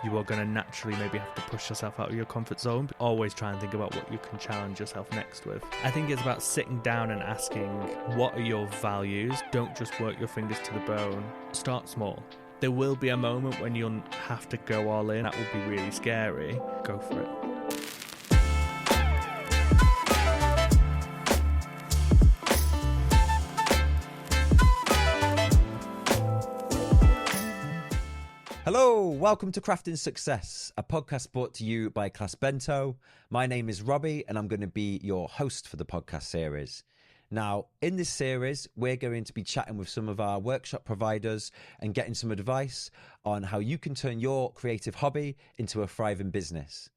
you are going to naturally maybe have to push yourself out of your comfort zone. Always try and think about what you can challenge yourself next with. I think it's about sitting down and asking, what are your values? Don't just work your fingers to the bone. Start small. There will be a moment when you'll have to go all in. That will be really scary. Go for it. Hello, welcome to Crafting Success, a podcast brought to you by ClassBento. My name is Robbie and I'm going to be your host for the podcast series. Now, in this series, we're going to be chatting with some of our workshop providers and getting some advice on how you can turn your creative hobby into a thriving business.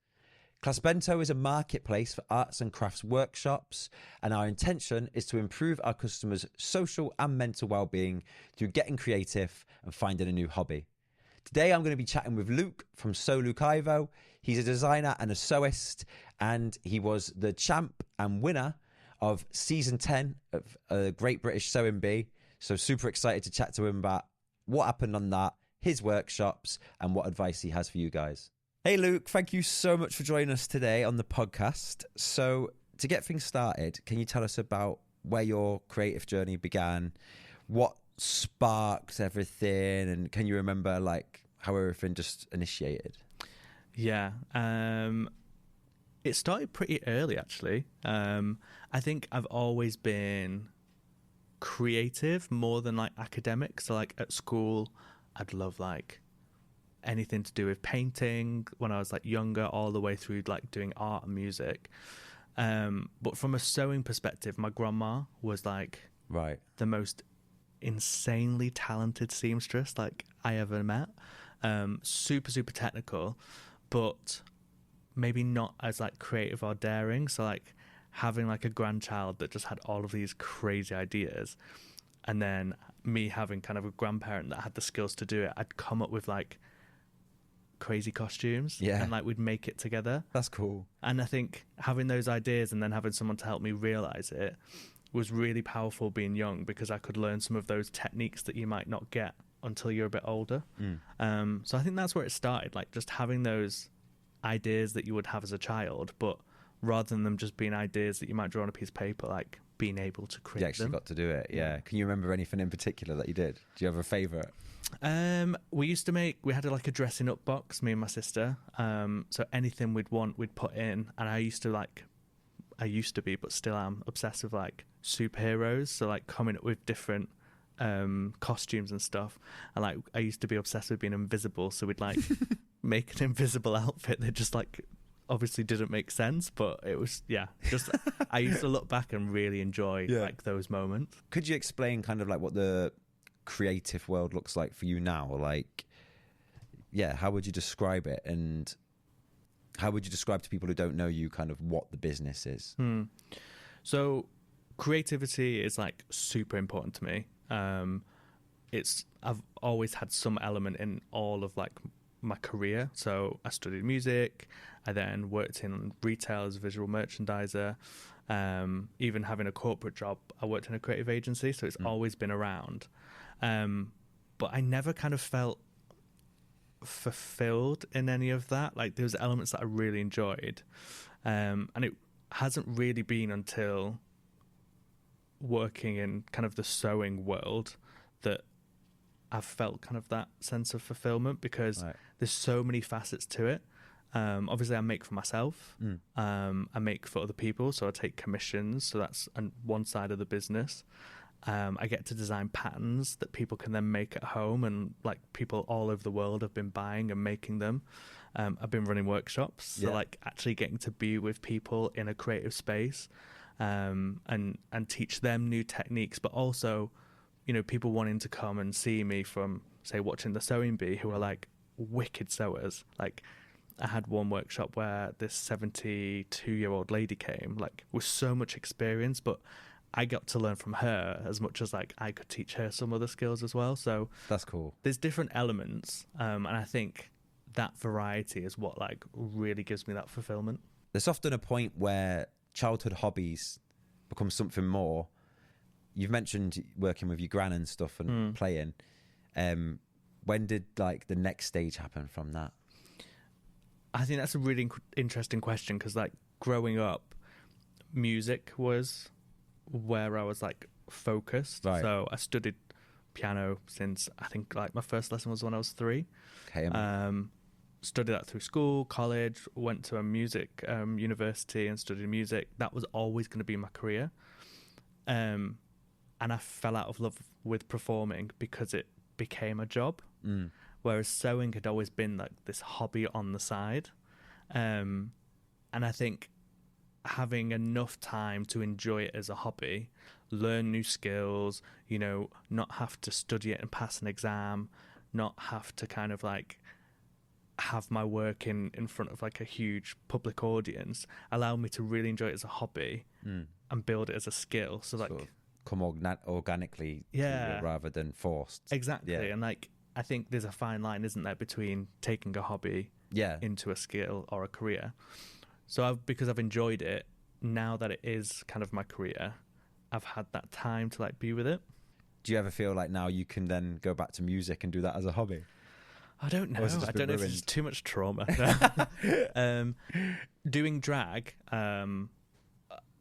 ClassBento is a marketplace for arts and crafts workshops, and our intention is to improve our customers' social and mental well-being through getting creative and finding a new hobby. Today, I'm going to be chatting with Luke from Sewlukeivo. He's a designer and a sewist, and he was the champ and winner of season 10 of Great British Sewing Bee. So super excited to chat to him about what happened on that, his workshops, and what advice he has for you guys. Hey, Luke, thank you so much for joining us today on the podcast. So to get things started, can you tell us about where your creative journey began? What sparked everything, and can you remember like how everything just initiated? Yeah, it started pretty early actually. I think I've always been creative more than like academic. So like at school, I'd love like anything to do with painting when I was like younger, all the way through like doing art and music. But from a sewing perspective, my grandma was like the most insanely talented seamstress like I ever met. Super technical, but maybe not as like creative or daring. So like having like a grandchild that just had all of these crazy ideas, and then me having kind of a grandparent that had the skills to do it, I'd come up with like crazy costumes, and like we'd make it together. That's cool. And I think having those ideas and then having someone to help me realize it was really powerful being young, because I could learn some of those techniques that you might not get until you're a bit older. So I think that's where it started, like just having those ideas that you would have as a child, but rather than them just being ideas that you might draw on a piece of paper, like being able to create them. You actually got to do it, yeah. Can you remember anything in particular that you did? Do you have a favourite? We had like a dressing up box, me and my sister. So anything we'd want, we'd put in. And I used to be, but still am, obsessed with like superheroes. So like coming up with different costumes and stuff. And like I used to be obsessed with being invisible. So we'd like make an invisible outfit that just like obviously didn't make sense, but it was just I used to look back and really enjoy like those moments. Could you explain kind of like what the creative world looks like for you now? Like, how would you describe it, and how would you describe to people who don't know you kind of what the business is? So creativity is like super important to me. I've always had some element in all of like my career. So I studied music, I then worked in retail as a visual merchandiser, even having a corporate job, I worked in a creative agency, so it's always been around. But I never kind of felt fulfilled in any of that. Like there was elements that I really enjoyed, and it hasn't really been until working in kind of the sewing world that I've felt kind of that sense of fulfillment, because there's so many facets to it. Obviously I make for myself, I make for other people, so I take commissions, so that's one side of the business. I get to design patterns that people can then make at home, and like people all over the world have been buying and making them. I've been running workshops, so like actually getting to be with people in a creative space, and teach them new techniques, but also, you know, people wanting to come and see me from, say, watching the Sewing Bee, who are like wicked sewers. Like I had one workshop where this 72-year-old lady came, like with so much experience, but I got to learn from her as much as like I could teach her some other skills as well. So that's cool. There's different elements, and I think that variety is what like really gives me that fulfillment. There's often a point where childhood hobbies become something more. You've mentioned working with your gran and stuff and playing. When did like the next stage happen from that? I think that's a really interesting question because, like, growing up, music was where I was like focused. Right. So I studied piano since I think like my first lesson was when I was 3. Okay. Studied that through school, college, went to a music university and studied music. That was always going to be my career. And I fell out of love with performing because it became a job. Whereas sewing had always been like this hobby on the side. And I think having enough time to enjoy it as a hobby, learn new skills, you know, not have to study it and pass an exam, not have to kind of like have my work in front of like a huge public audience, allowed me to really enjoy it as a hobby and build it as a skill. So like sort of come organically to Yeah. it rather than forced. Exactly. Yeah. And like I think there's a fine line, isn't there, between taking a hobby Yeah. into a skill or a career. So because I've enjoyed it, now that it is kind of my career, I've had that time to like be with it. Do you ever feel like now you can then go back to music and do that as a hobby? I don't know. Or has it just I been don't know if ruined? it's too much trauma. Doing drag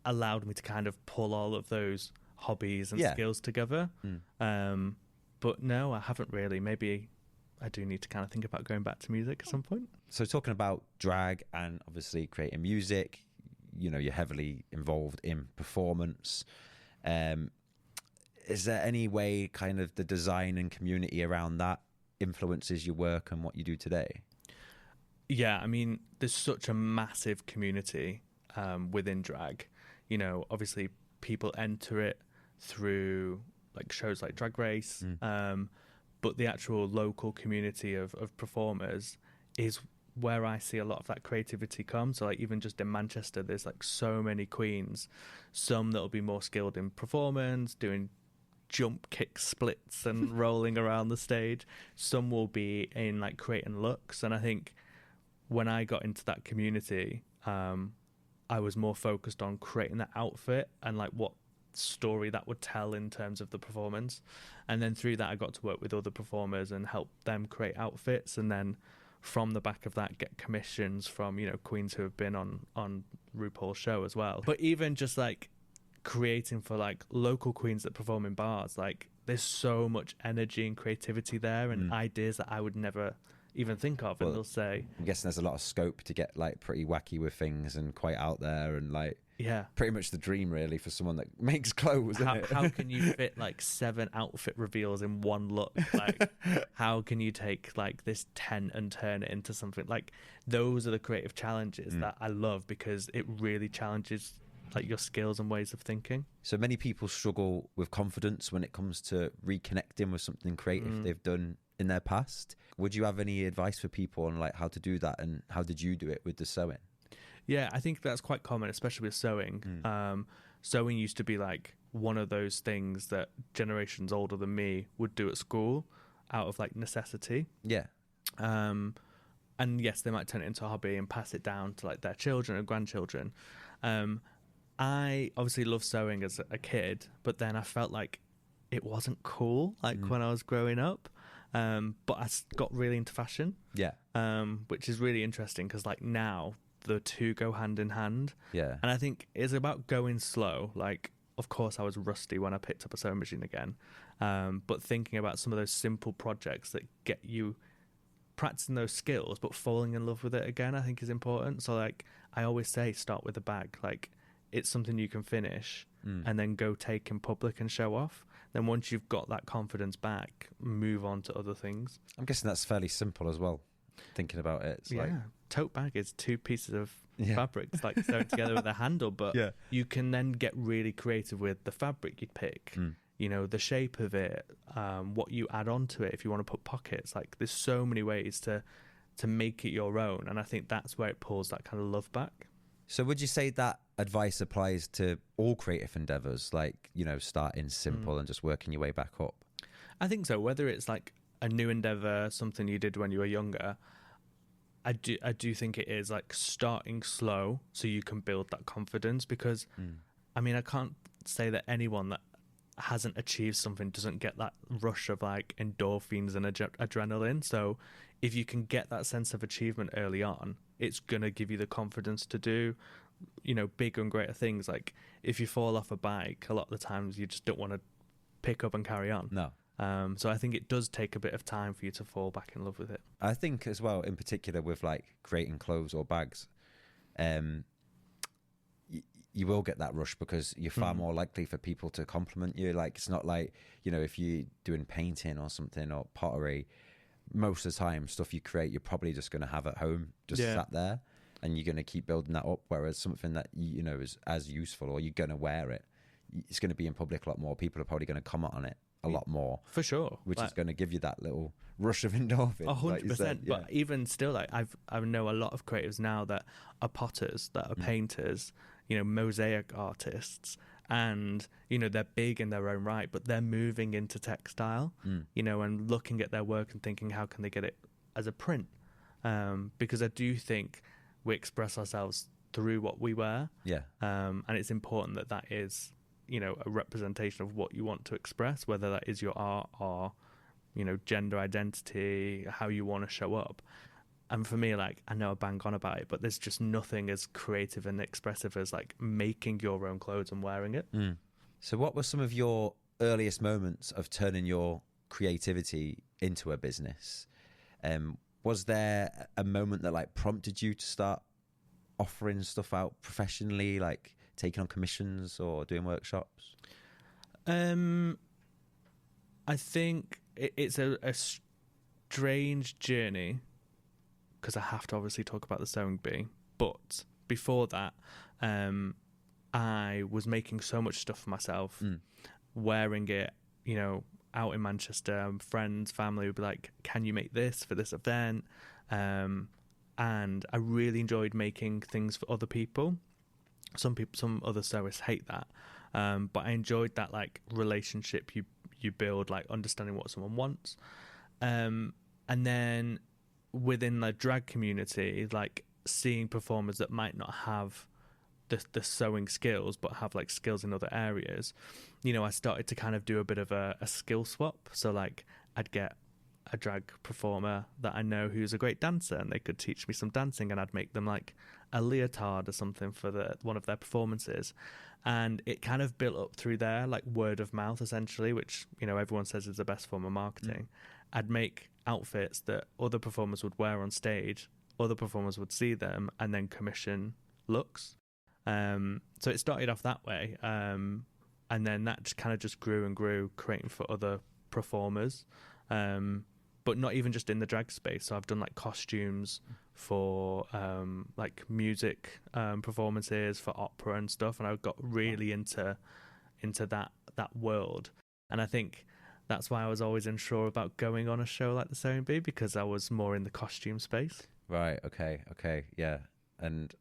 allowed me to kind of pull all of those hobbies and Yeah. skills together. But no, I haven't really. Maybe I do need to kind of think about going back to music at some point. So talking about drag and obviously creating music, you know, you're heavily involved in performance. Is there any way kind of the design and community around that influences your work and what you do today? Yeah, I mean, there's such a massive community within drag. You know, obviously people enter it through like shows like Drag Race, but the actual local community of performers is where I see a lot of that creativity come. So like even just in Manchester, there's like so many queens, some that'll be more skilled in performance, doing jump kick splits and rolling around the stage. Some will be in like creating looks. And I think when I got into that community, I was more focused on creating that outfit and like what story that would tell in terms of the performance. And then through that, I got to work with other performers and help them create outfits. And then from the back of that, get commissions from, you know, queens who have been on RuPaul's show as well. But even just like creating for like local queens that perform in bars, like there's so much energy and creativity there and ideas that I would never even think of. And Well, they'll say, I'm guessing there's a lot of scope to get like pretty wacky with things and quite out there and like yeah, pretty much the dream really for someone that makes clothes, isn't it? how can you fit like 7 outfit reveals in one look? Like how can you take like this tent and turn it into something? Like those are the creative challenges that I love because it really challenges like your skills and ways of thinking. So many people struggle with confidence when it comes to reconnecting with something creative they've done in their past. Would you have any advice for people on like how to do that and how did you do it with the sewing? Yeah, I think that's quite common, especially with sewing. Sewing used to be like one of those things that generations older than me would do at school out of like necessity. Yeah. And yes, they might turn it into a hobby and pass it down to like their children and grandchildren. I obviously loved sewing as a kid, but then I felt like it wasn't cool like when I was growing up. But I got really into fashion. Yeah. Which is really interesting because like now the two go hand in hand. Yeah. And I think it's about going slow. Like, of course, I was rusty when I picked up a sewing machine again. But thinking about some of those simple projects that get you practicing those skills, but falling in love with it again, I think is important. So, like, I always say, start with a bag. Like, it's something you can finish and then go take in public and show off. Then once you've got that confidence back, move on to other things. I'm guessing that's fairly simple as well. Thinking about it, it's like tote bag is 2 pieces of Yeah. fabric. It's like sewn together with a handle, but Yeah. you can then get really creative with the fabric you pick, you know, the shape of it, what you add onto it if you want to put pockets. Like there's so many ways to make it your own, and I think that's where it pulls that kind of love back. So would you say that advice applies to all creative endeavors, like, you know, starting simple and just working your way back up? I think so. Whether it's like a new endeavor, something you did when you were younger, I do think it is like starting slow so you can build that confidence. Because I mean, I can't say that anyone that hasn't achieved something doesn't get that rush of like endorphins and adrenaline. So if you can get that sense of achievement early on, it's gonna give you the confidence to do, you know, bigger and greater things. Like if you fall off a bike, a lot of the times you just don't want to pick up and carry on. No. So I think it does take a bit of time for you to fall back in love with it. I think as well, in particular with like creating clothes or bags, you will get that rush because you're far more likely for people to compliment you. Like, it's not like, you know, if you're doing painting or something or pottery, most of the time stuff you create, you're probably just going to have at home, just sat there, and you're going to keep building that up. Whereas something that, you know, is as useful, or you're going to wear it, it's going to be in public a lot more. People are probably going to comment on it a lot more. For sure. Which is going to give you that little rush of endorphins. 100%. But even still, like I know a lot of creatives now that are potters, that are painters, you know, mosaic artists, and, you know, they're big in their own right, but they're moving into textile, you know, and looking at their work and thinking, how can they get it as a print? Because I do think we express ourselves through what we wear. Yeah. And it's important that that is, you know, a representation of what you want to express, whether that is your art or, you know, gender identity, how you want to show up. And for me, like, I know I bang on about it, but there's just nothing as creative and expressive as like making your own clothes and wearing it. So what were some of your earliest moments of turning your creativity into a business? Was there a moment that like prompted you to start offering stuff out professionally, like taking on commissions or doing workshops? I think it's a strange journey, because I have to obviously talk about the sewing bee. But before that, I was making so much stuff for myself, wearing it, you know, out in Manchester. Friends, family would be like, can you make this for this event? And I really enjoyed making things for other people. Some other sewists hate that. But I enjoyed that like relationship you build, like understanding what someone wants. And then within the drag community, like seeing performers that might not have the sewing skills but have like skills in other areas, you know, I started to kind of do a bit of a skill swap. So like I'd get a drag performer that I know who's a great dancer, and they could teach me some dancing, and I'd make them like a leotard or something for one of their performances. And it kind of built up through there, like word of mouth essentially, which, you know, everyone says is the best form of marketing. I'd make outfits that other performers would wear on stage, other performers would see them, and then commission looks. So it started off that way, and then that just kind of just grew and grew, creating for other performers, but not even just in the drag space. So I've done like costumes for like music performances, for opera and stuff, and I got really into that world. And I think that's why I was always unsure about going on a show like the Sewing Bee, because I was more in the costume space. Right. Okay. Yeah. And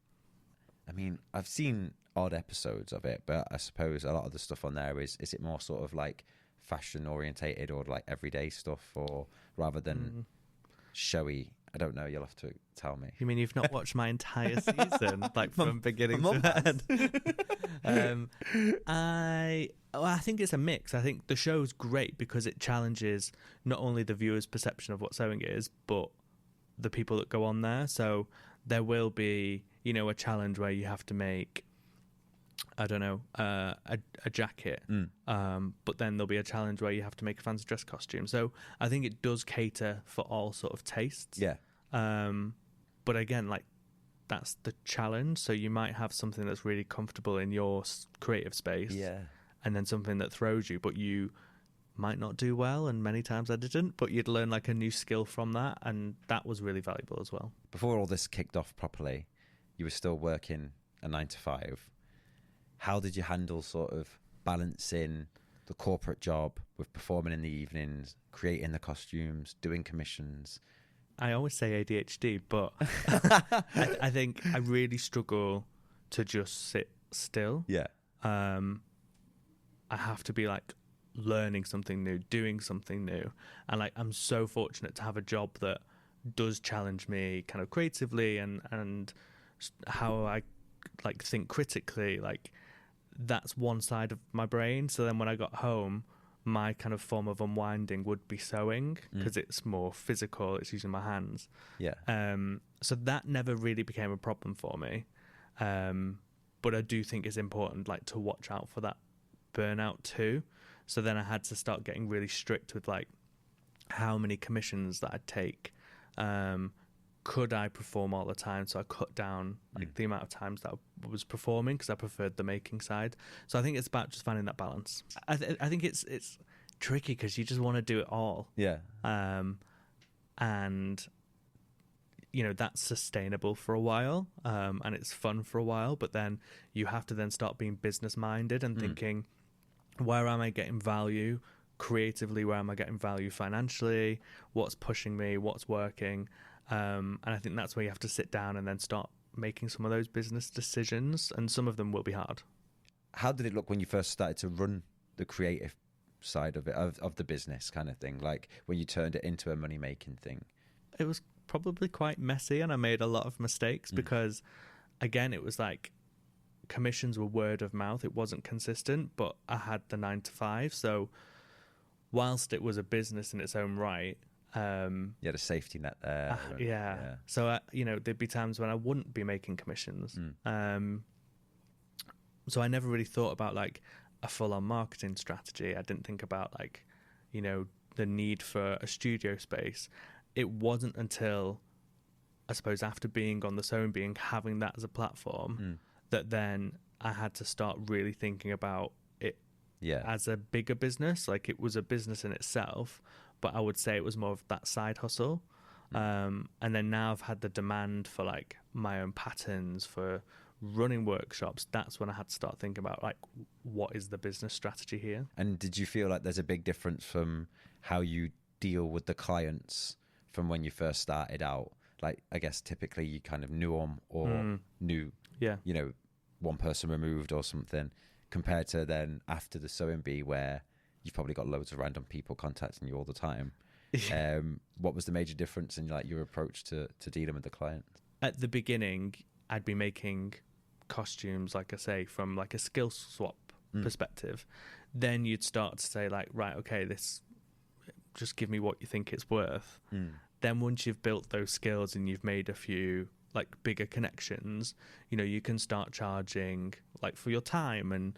I mean, I've seen odd episodes of it, but I suppose a lot of the stuff on there is it more sort of like fashion orientated or like everyday stuff, or rather than showy? I don't know. You'll have to tell me. You mean you've not watched my entire season, like from beginning to end? I think it's a mix. I think the show's great because it challenges not only the viewer's perception of what sewing is, but the people that go on there. So there will be, you know, a challenge where you have to make, I don't know, a jacket, but then there'll be a challenge where you have to make a fancy dress costume. So I think it does cater for all sort of tastes. Yeah. But again, like, that's the challenge. So you might have something that's really comfortable in your creative space, and then something that throws you, but you might not do well, and many times I didn't, but you'd learn like a new skill from that, and that was really valuable as well. Before all this kicked off properly, you were still working a 9 to 5. How did you handle sort of balancing the corporate job with performing in the evenings, creating the costumes, doing commissions? I always say ADHD, but I think I really struggle to just sit still. Yeah. I have to be like learning something new, doing something new. And like, I'm so fortunate to have a job that does challenge me kind of creatively and how I like think critically. Like, that's one side of my brain. So then when I got home, my kind of form of unwinding would be sewing, because it's more physical, it's using my hands. Yeah. So that never really became a problem for me. But I do think it's important, like, to watch out for that burnout too. So then I had to start getting really strict with, like, how many commissions that I'd take. Could I perform all the time? So I cut down, like, the amount of times that I was performing, because I preferred the making side. So I think it's about just finding that balance. I think it's tricky, because you just want to do it all. Yeah. And that's sustainable for a while, and it's fun for a while, but then you have to then start being business minded and thinking, where am I getting value creatively? Where am I getting value financially? What's pushing me? What's working? And I think that's where you have to sit down and then start making some of those business decisions, and some of them will be hard. How did it look when you first started to run the creative side of it, of the business kind of thing, like when you turned it into a money making thing? It was probably quite messy, and I made a lot of mistakes because, again, it was like commissions were word of mouth. It wasn't consistent, but I had the 9 to 5. So whilst it was a business in its own right, you had a safety net there. Yeah. So there'd be times when I wouldn't be making commissions. So I never really thought about, like, a full-on marketing strategy. I didn't think about, like, the need for a studio space. It wasn't until, I suppose, after being on the Sewing Bee and having that as a platform, that then I had to start really thinking about it as a bigger business. Like, it was a business in itself, but I would say it was more of that side hustle. And then now I've had the demand for, like, my own patterns, for running workshops. That's when I had to start thinking about, like, what is the business strategy here? And did you feel like there's a big difference from how you deal with the clients from when you first started out? Like, I guess typically you kind of knew them, or knew, one person removed or something, compared to then after the Sewing Bee, where you've probably got loads of random people contacting you all the time. What was the major difference in, like, your approach to dealing with the client? At the beginning, I'd be making costumes, like I say, from, like, a skill swap perspective. Then you'd start to say, like, right, okay, this, just give me what you think it's worth. Then once you've built those skills and you've made a few, like, bigger connections, you can start charging, like, for your time and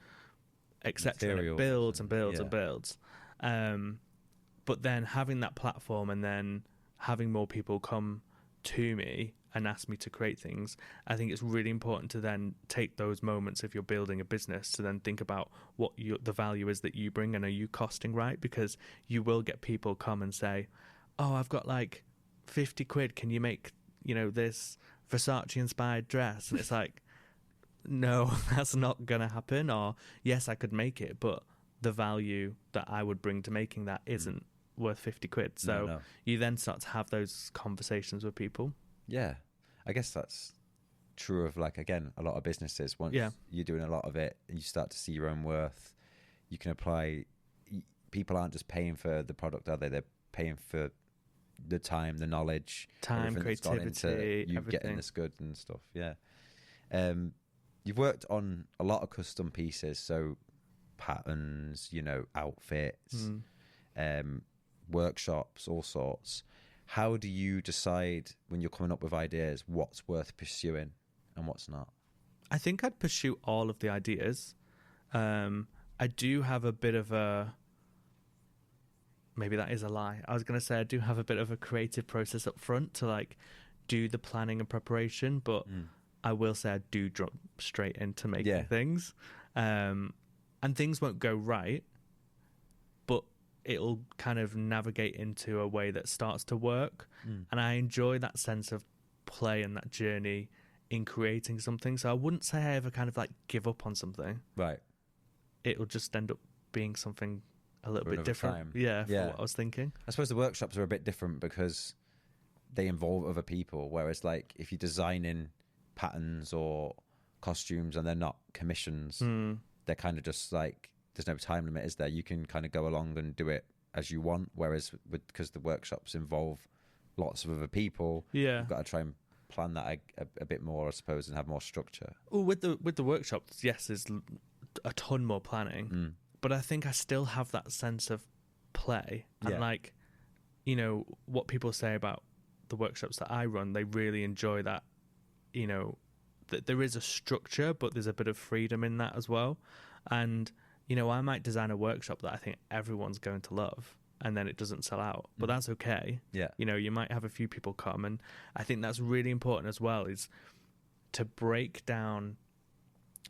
etc. It builds and builds and builds. But then having that platform, and then having more people come to me and ask me to create things, I think it's really important to then take those moments, if you're building a business, to then think about what the value is that you bring, and are you costing right? Because you will get people come and say, oh, I've got, like, 50 quid, can you make, this Versace inspired dress? And it's like, no, that's not gonna happen. Or, yes, I could make it, but the value that I would bring to making that isn't worth 50 quid. So you then start to have those conversations with people. Yeah, I guess that's true of, like, again, a lot of businesses. Once you're doing a lot of it and you start to see your own worth, you can apply. People aren't just paying for the product, are they? They're paying for the time, the knowledge, creativity, you everything. Getting this good and stuff. You've worked on a lot of custom pieces, so patterns, outfits, workshops, all sorts. How do you decide, when you're coming up with ideas, what's worth pursuing and what's not? I think I'd pursue all of the ideas. I do have a bit of a... Maybe that is a lie. I was going to say I do have a bit of a creative process up front to, like, do the planning and preparation, but I will say I do drop straight into making things. And things won't go right, but it'll kind of navigate into a way that starts to work. And I enjoy that sense of play and that journey in creating something. So I wouldn't say I ever kind of, like, give up on something. Right. It'll just end up being something a little bit different. For what I was thinking. I suppose the workshops are a bit different because they involve other people, whereas, like, if you're designing patterns or costumes and they're not commissions, they're kind of just like, there's no time limit, is there? You can kind of go along and do it as you want, whereas because the workshops involve lots of other people, you've got to try and plan that a bit more, I suppose, and have more structure. Well, with the workshops, yes, there's a ton more planning, but I think I still have that sense of play. And like, you know, what people say about the workshops that I run, they really enjoy that, you know, that there is a structure, but there's a bit of freedom in that as well. And, you know, I might design a workshop that I think everyone's going to love, and then it doesn't sell out, but that's okay. Yeah. You know, you might have a few people come, and I think that's really important as well, is to break down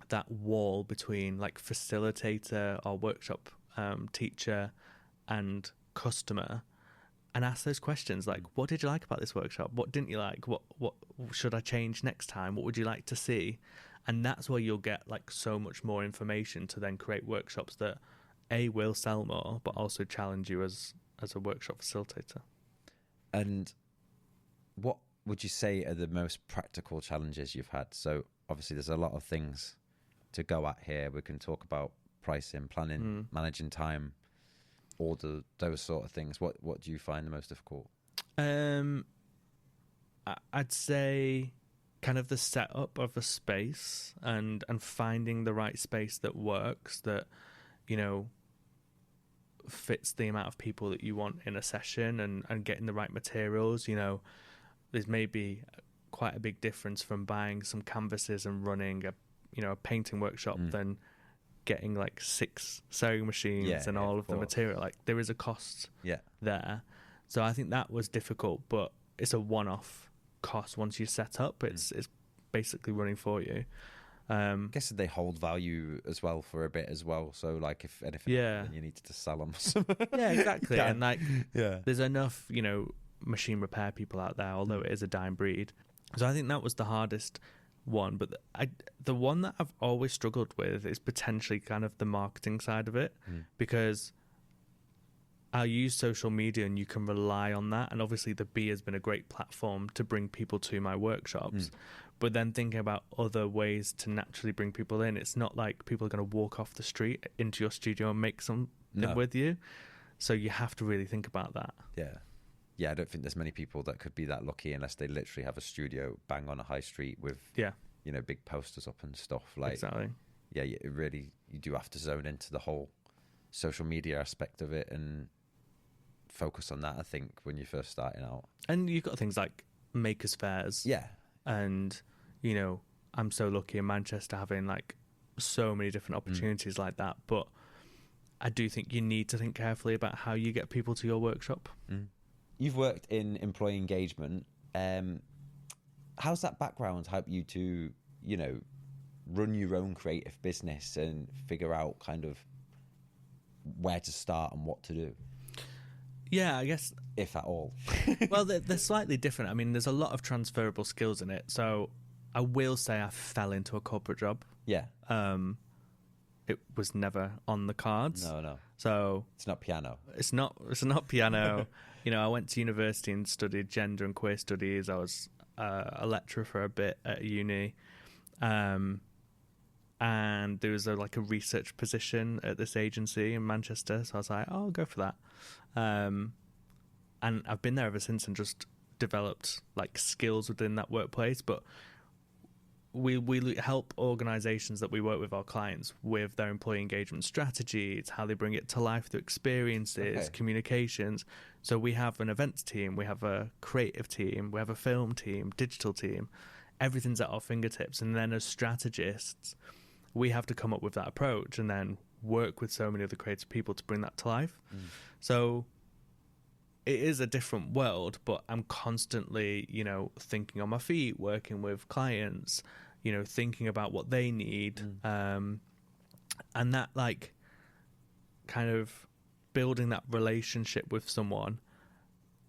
that wall between like facilitator or workshop teacher and customer, and ask those questions like, what did you like about this workshop? What didn't you like? What should I change next time? What would you like to see? And that's where you'll get like so much more information to then create workshops that will sell more, but also challenge you as a workshop facilitator. And what would you say are the most practical challenges you've had? So obviously there's a lot of things to go at here. We can talk about pricing, planning, managing time, all those sort of things. What do you find the most difficult? I'd say kind of the setup of a space and finding the right space that works, that, you know, fits the amount of people that you want in a session, and getting the right materials. You know, there's maybe quite a big difference from buying some canvases and running a painting workshop than getting like 6 sewing machines and all of the material. Like, there is a cost there. So I think that was difficult, but it's a one-off cost. Once you set up, it's basically running for you. I guess they hold value as well for a bit as well. So like, if anything, then you need to sell them. Yeah, exactly. And like, there's enough, you know, machine repair people out there, although it is a dying breed. So I think that was the hardest one. But the one that I've always struggled with is potentially kind of the marketing side of it, because I'll use social media and you can rely on that. And obviously the Bee has been a great platform to bring people to my workshops. But then thinking about other ways to naturally bring people in, it's not like people are going to walk off the street into your studio and make something with you. So you have to really think about that. Yeah, I don't think there's many people that could be that lucky unless they literally have a studio bang on a high street with, you know, big posters up and stuff. Like, exactly. Yeah, you do have to zone into the whole social media aspect of it and focus on that, I think, when you're first starting out. And you've got things like makers fairs. Yeah. And, you know, I'm so lucky in Manchester having like so many different opportunities like that. But I do think you need to think carefully about how you get people to your workshop. You've worked in employee engagement. How's that background help you to, you know, run your own creative business and figure out kind of where to start and what to do? Yeah, I guess, if at all. Well, they're slightly different. I mean, there's a lot of transferable skills in it. So I will say I fell into a corporate job. Yeah. It was never on the cards. No. So it's not piano. It's not piano. You know, I went to university and studied gender and queer studies. I was a lecturer for a bit at uni. And there was a research position at this agency in Manchester. So I was like, I'll go for that. And I've been there ever since and just developed like skills within that workplace. But we help organizations that we work with, our clients, with their employee engagement strategies, how they bring it to life through experiences, communications. So we have an events team, we have a creative team, we have a film team, digital team. Everything's at our fingertips. And then as strategists, we have to come up with that approach and then work with so many other creative people to bring that to life. So it is a different world, but I'm constantly, you know, thinking on my feet, working with clients, you know, thinking about what they need. And that, like, kind of building that relationship with someone,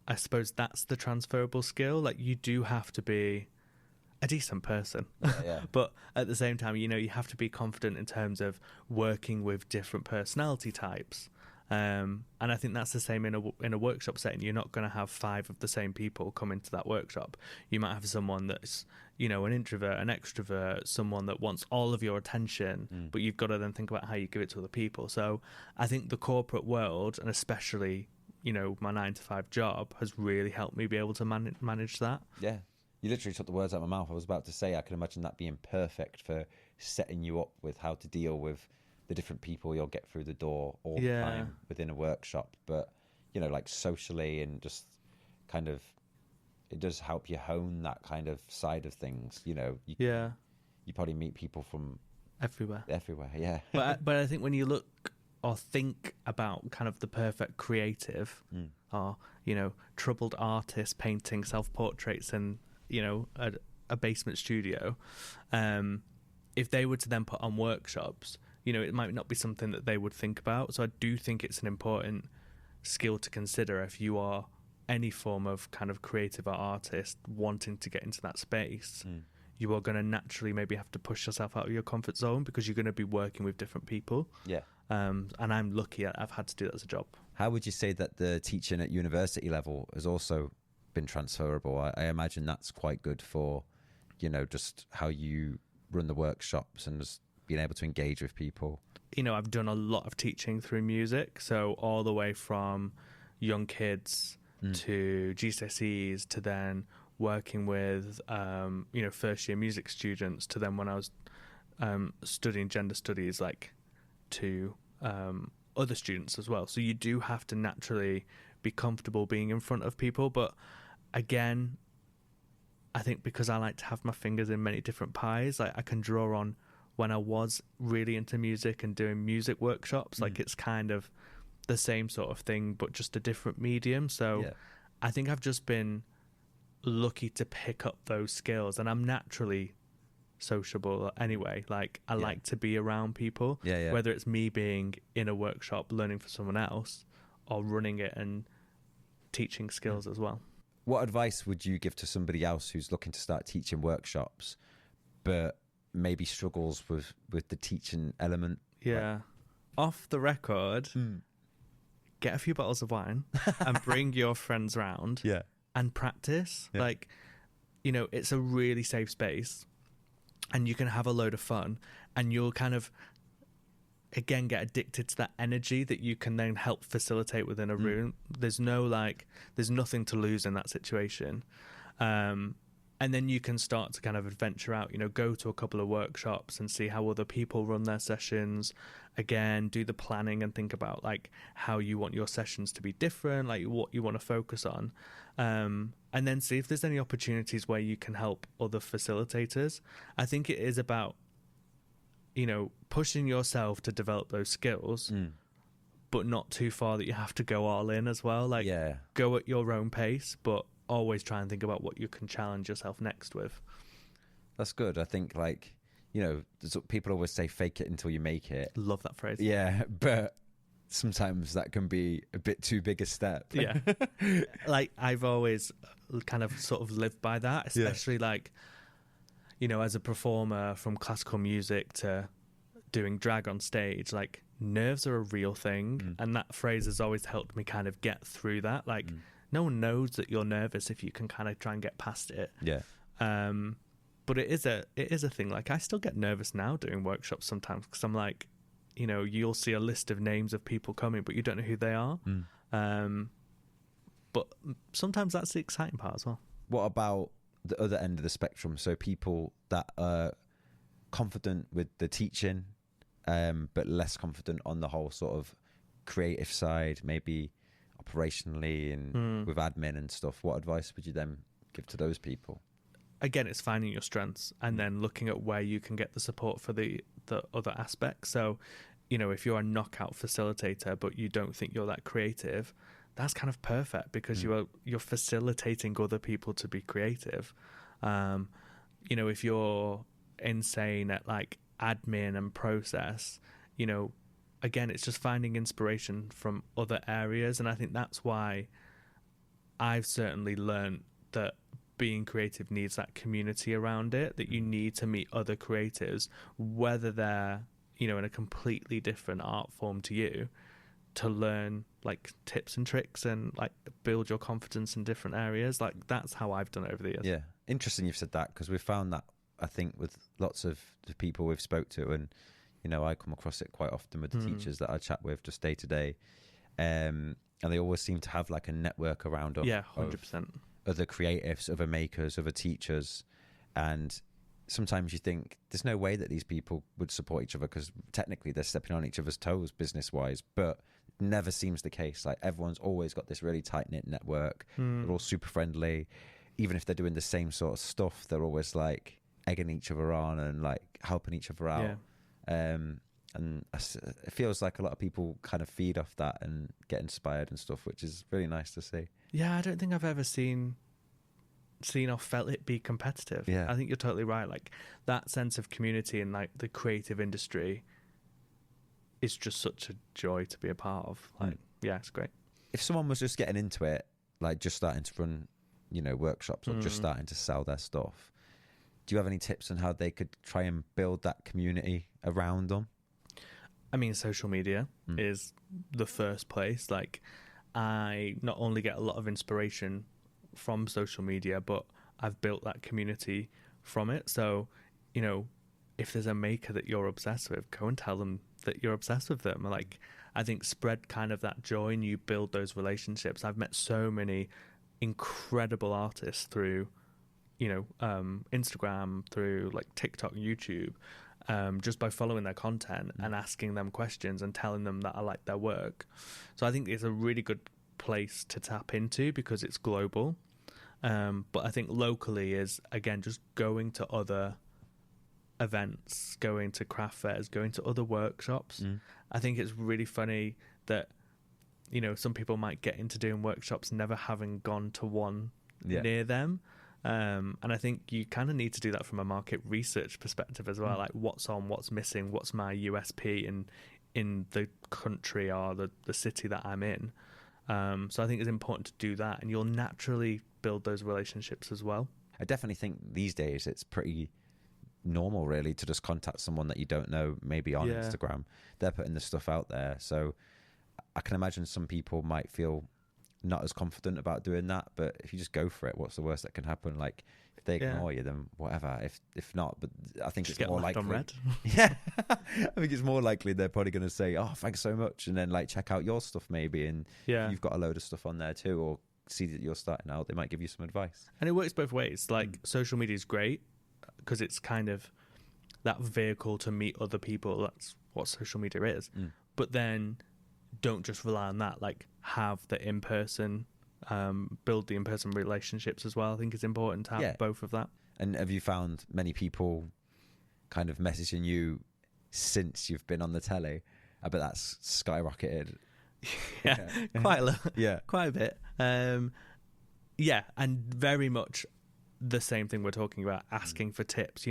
I suppose that's the transferable skill. Like, you do have to be a decent person. But at the same time, you know, you have to be confident in terms of working with different personality types. And I think that's the same in a workshop setting. You're not going to have 5 of the same people come into that workshop. You might have someone that's, you know, an introvert, an extrovert, someone that wants all of your attention, but you've got to then think about how you give it to other people. So I think the corporate world, and especially, you know, my 9-to-5 job, has really helped me be able to manage that. Yeah. You literally took the words out of my mouth. I was about to say, I can imagine that being perfect for setting you up with how to deal with the different people you'll get through the door all the time within a workshop, but like socially and just kind of, it does help you hone that kind of side of things. You probably meet people from everywhere. Yeah. but I think when you look or think about kind of the perfect creative, or troubled artist painting self-portraits in a basement studio, if they were to then put on workshops, it might not be something that they would think about. So I do think it's an important skill to consider if you are any form of kind of creative or artist wanting to get into that space. You are going to naturally maybe have to push yourself out of your comfort zone, because you're going to be working with different people. Yeah. And I'm lucky I've had to do that as a job. How would you say that the teaching at university level has also been transferable? I imagine that's quite good for, just how you run the workshops and just being able to engage with people. I've done a lot of teaching through music. So all the way from young kids to GCSEs, to then working with, first year music students, to then when I was studying gender studies, like to other students as well. So you do have to naturally be comfortable being in front of people. But again, I think because I like to have my fingers in many different pies, like I can draw on when I was really into music and doing music workshops, like it's kind of the same sort of thing, but just a different medium. So I think I've just been lucky to pick up those skills, and I'm naturally sociable anyway. Like I like to be around people, whether it's me being in a workshop learning for someone else, or running it and teaching skills as well. What advice would you give to somebody else who's looking to start teaching workshops but maybe struggles with the teaching element? Off the record, get a few bottles of wine and bring your friends round and practice. Like, it's a really safe space, and you can have a load of fun, and you'll kind of, again, get addicted to that energy that you can then help facilitate within a room. There's nothing to lose in that situation. And then you can start to kind of adventure out, go to a couple of workshops and see how other people run their sessions. Again, do the planning and think about like how you want your sessions to be different, like what you want to focus on. And then see if there's any opportunities where you can help other facilitators. I think it is about, pushing yourself to develop those skills, but not too far that you have to go all in as well. Like go at your own pace, but always try and think about what you can challenge yourself next with. That's good. I think people always say fake it until you make it. Love that phrase. Yeah, but sometimes that can be a bit too big a step. Yeah. Like I've always kind of sort of lived by that, especially like, as a performer from classical music to doing drag on stage, like nerves are a real thing. And that phrase has always helped me kind of get through that. Like no one knows that you're nervous if you can kind of try and get past it. But it is a thing. Like I still get nervous now doing workshops sometimes, because I'm like, you'll see a list of names of people coming, but you don't know who they are. But sometimes that's the exciting part as well. What about the other end of the spectrum? So people that are confident with the teaching, but less confident on the whole sort of creative side, maybe operationally and with admin and stuff. What advice would you then give to those people? Again, it's finding your strengths and then looking at where you can get the support for the other aspects. So, if you're a knockout facilitator, but you don't think you're that creative, that's kind of perfect, because you're facilitating other people to be creative. If you're insane at like admin and process, again, it's just finding inspiration from other areas. And I think that's why I've certainly learned that being creative needs that community around it, that you need to meet other creatives, whether they're, in a completely different art form to you, to learn like tips and tricks and like build your confidence in different areas. Like that's how I've done it over the years. Yeah. Interesting you've said that, because we've found that, I think, with lots of the people we've spoke to, and I come across it quite often with the teachers that I chat with just day to day, and they always seem to have like a network around 100%. other creatives, other makers, other teachers, and sometimes you think there's no way that these people would support each other because technically they're stepping on each other's toes business-wise, but it never seems the case. Like, everyone's always got this really tight-knit network. They're all super friendly. Even if they're doing the same sort of stuff, they're always like egging each other on and like helping each other out. And it feels like a lot of people kind of feed off that and get inspired and stuff, which is really nice to see. Yeah, I don't think I've ever seen or felt it be competitive. Yeah. I think you're totally right. Like, that sense of community and like the creative industry is just such a joy to be a part of. Like, yeah, it's great. If someone was just getting into it, like just starting to run, workshops or just starting to sell their stuff, do you have any tips on how they could try and build that community around them? I mean, social media is the first place. Like, I not only get a lot of inspiration from social media, but I've built that community from it. So, if there's a maker that you're obsessed with, go and tell them that you're obsessed with them. Like, I think spread kind of that joy and you build those relationships. I've met so many incredible artists through, Instagram, through like TikTok, YouTube, just by following their content and asking them questions and telling them that I like their work. So I think it's a really good place to tap into because it's global. But I think locally is, again, just going to other events, going to craft fairs, going to other workshops. I think it's really funny that, some people might get into doing workshops never having gone to one near them. And I think you kind of need to do that from a market research perspective as well. Like, what's on, what's missing, what's my USP in the country or the city that I'm in. So I think it's important to do that, and you'll naturally build those relationships as well. I definitely think these days it's pretty normal, really, to just contact someone that you don't know, maybe on Instagram. They're putting this stuff out there. So I can imagine some people might feel not as confident about doing that, but if you just go for it, what's the worst that can happen? Like, if they ignore you, then whatever. If not, but I think just it's more likely. On red. Yeah, I think it's more likely they're probably going to say, "Oh, thanks so much," and then like check out your stuff maybe, and you've got a load of stuff on there too, or see that you're starting out. They might give you some advice, and it works both ways. Like, social media is great because it's kind of that vehicle to meet other people. That's what social media is. But then don't just rely on that. Like, have the in-person, build the in-person relationships as well. I think it's important to have both of that. And have you found many people kind of messaging you since you've been on the telly? I bet that's skyrocketed. Quite a lot. Quite a bit. And very much the same thing we're talking about, asking for tips.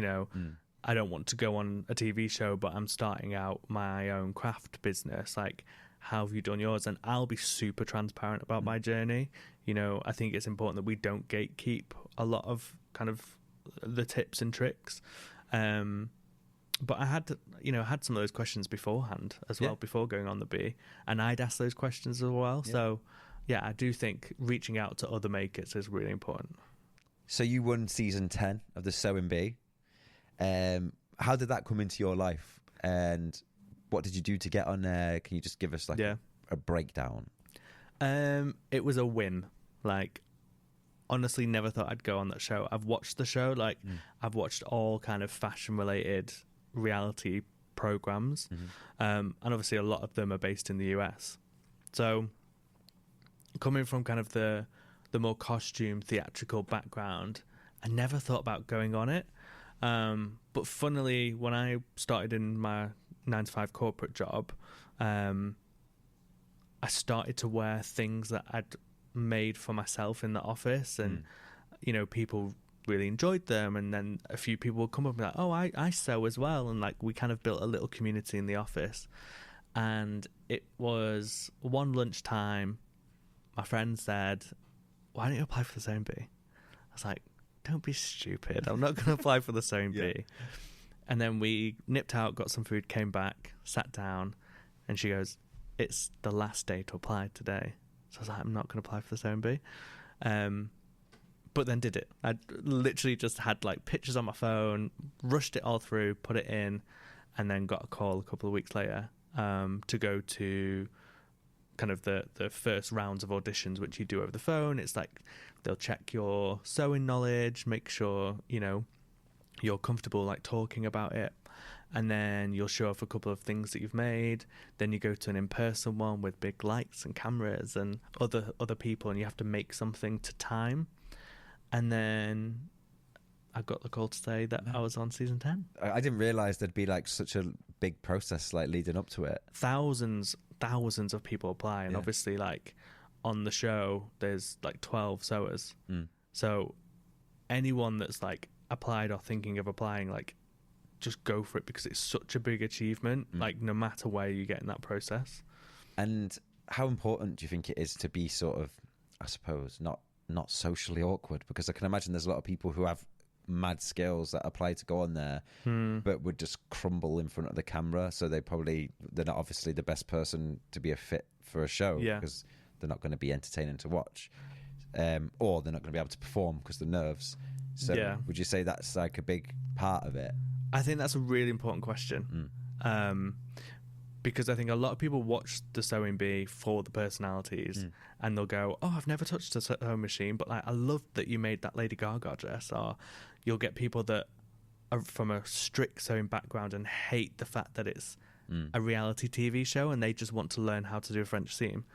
I don't want to go on a TV show, but I'm starting out my own craft business. Like, how have you done yours? And I'll be super transparent about my journey. I think it's important that we don't gatekeep a lot of kind of the tips and tricks. But I had some of those questions beforehand as well, before going on the bee, and I'd ask those questions as well. So I do think reaching out to other makers is really important. So you won season 10 of the Sewing Bee. How did that come into your life, and what did you do to get on there? Can you just give us like a breakdown? It was a win. Like, honestly, never thought I'd go on that show. I've watched the show. Like, I've watched all kind of fashion related reality programs. And obviously a lot of them are based in the US. So coming from kind of the more costume theatrical background, I never thought about going on it. But funnily, when I started in my 9-to-5 corporate job, I started to wear things that I'd made for myself in the office, and people really enjoyed them, and then a few people would come up and be like, "Oh, I sew as well," and like we kind of built a little community in the office. And it was one lunchtime, my friend said, "Why don't you apply for the Sewing Bee?" I was like, "Don't be stupid, I'm not going to apply for the Sewing Bee." And then we nipped out, got some food, came back, sat down, and she goes, "It's the last day to apply today." So I was like, "I'm not going to apply for the Sewing Bee." But then did it. I literally just had like pictures on my phone, rushed it all through, put it in, and then got a call a couple of weeks later to go to kind of the first rounds of auditions, which you do over the phone. It's like they'll check your sewing knowledge, make sure, you're you're comfortable like talking about it, and then you'll show off a couple of things that you've made. Then you go to an in-person one with big lights and cameras and other people, and you have to make something to time. And then I got the call to say that I was on season 10. I didn't realize there'd be like such a big process like leading up to it. Thousands of people apply, and obviously like on the show there's like 12 sewers. So anyone that's like applied or thinking of applying, like, just go for it, because it's such a big achievement, like no matter where you get in that process. And how important do you think it is to be sort of, I suppose, not socially awkward? Because I can imagine there's a lot of people who have mad skills that apply to go on there, but would just crumble in front of the camera. So they're not obviously the best person to be a fit for a show, because they're not going to be entertaining to watch, or they're not going to be able to perform because the nerves. So would you say that's like a big part of it? I think that's a really important question, because I think a lot of people watch the sewing bee for the personalities, and they'll go, "Oh, I've never touched a sewing machine, but like I love that you made that Lady Gaga dress." Or you'll get people that are from a strict sewing background and hate the fact that it's a reality TV show, and they just want to learn how to do a French seam.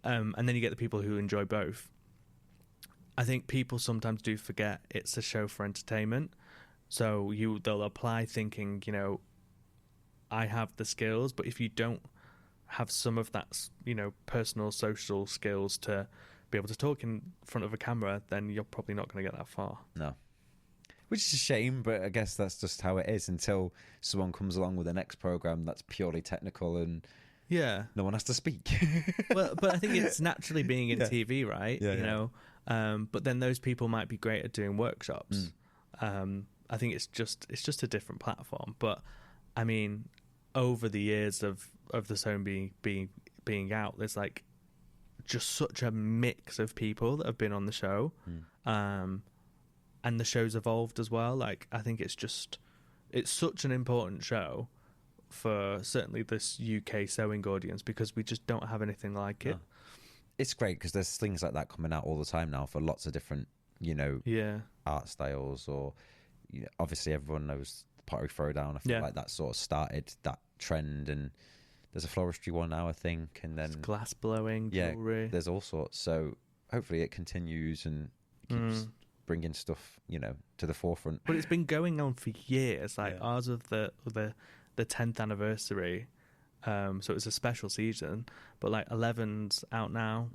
And then you get the people who enjoy both. I think people sometimes do forget it's a show for entertainment. So they'll apply thinking, you know, I have the skills, but if you don't have some of that, you know, personal, social skills to be able to talk in front of a camera, then you're probably not going to get that far. No. Which is a shame, but I guess that's just how it is until someone comes along with the next program that's purely technical and no one has to speak. Well, but I think it's naturally being in TV, right? You know, but then those people might be great at doing workshops. I think it's just a different platform. But I mean, over the years of the sewing being out, there's like just such a mix of people that have been on the show, and the show's evolved as well. Like, I think it's such an important show for certainly this UK sewing audience, because we just don't have anything like it. It's great because there's things like that coming out all the time now for lots of different, you know, art styles, or obviously everyone knows the pottery throwdown. I feel like that sort of started that trend, and there's a floristry one now, I think, and then glass blowing, jewelry. There's all sorts. So hopefully it continues and keeps bringing stuff, you know, to the forefront. But it's been going on for years. Like ours of the 10th anniversary. So it was a special season, but like 11's out now.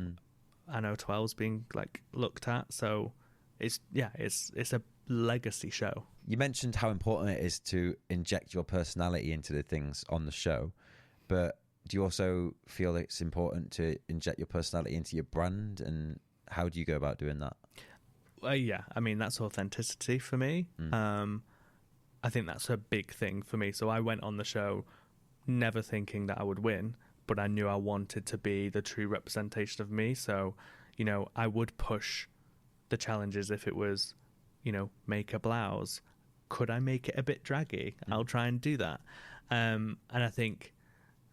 I know 12's being like looked at. So it's a legacy show. You mentioned how important it is to inject your personality into the things on the show, but do you also feel it's important to inject your personality into your brand, and how do you go about doing that? Well, yeah, I mean, that's authenticity for me. I think that's a big thing for me. So I went on the show never thinking that I would win, but I knew I wanted to be the true representation of me. So, you know, I would push the challenges if it was, you know, make a blouse. Could I make it a bit draggy? I'll try and do that. And I think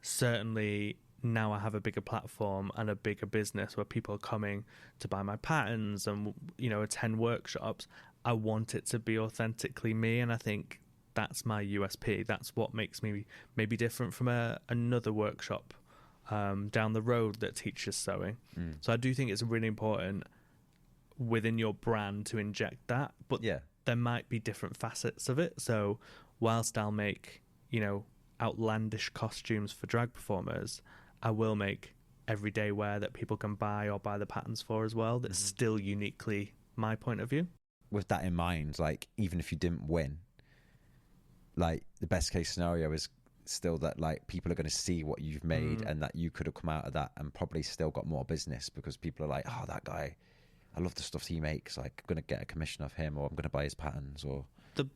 certainly now I have a bigger platform and a bigger business where people are coming to buy my patterns and, you know, attend workshops. I want it to be authentically me, and I think that's my USP. That's what makes me maybe different from another workshop down the road that teaches sewing. So I do think it's really important within your brand to inject that, but there might be different facets of it. So whilst I'll make, you know, outlandish costumes for drag performers, I will make everyday wear that people can buy or buy the patterns for as well. That's still uniquely my point of view. With that in mind, like, even if you didn't win, like, the best case scenario is still that, like, people are going to see what you've made and that you could have come out of that and probably still got more business, because people are like, oh, that guy, I love the stuff he makes, like, I'm going to get a commission off him, or I'm going to buy his patterns. Or the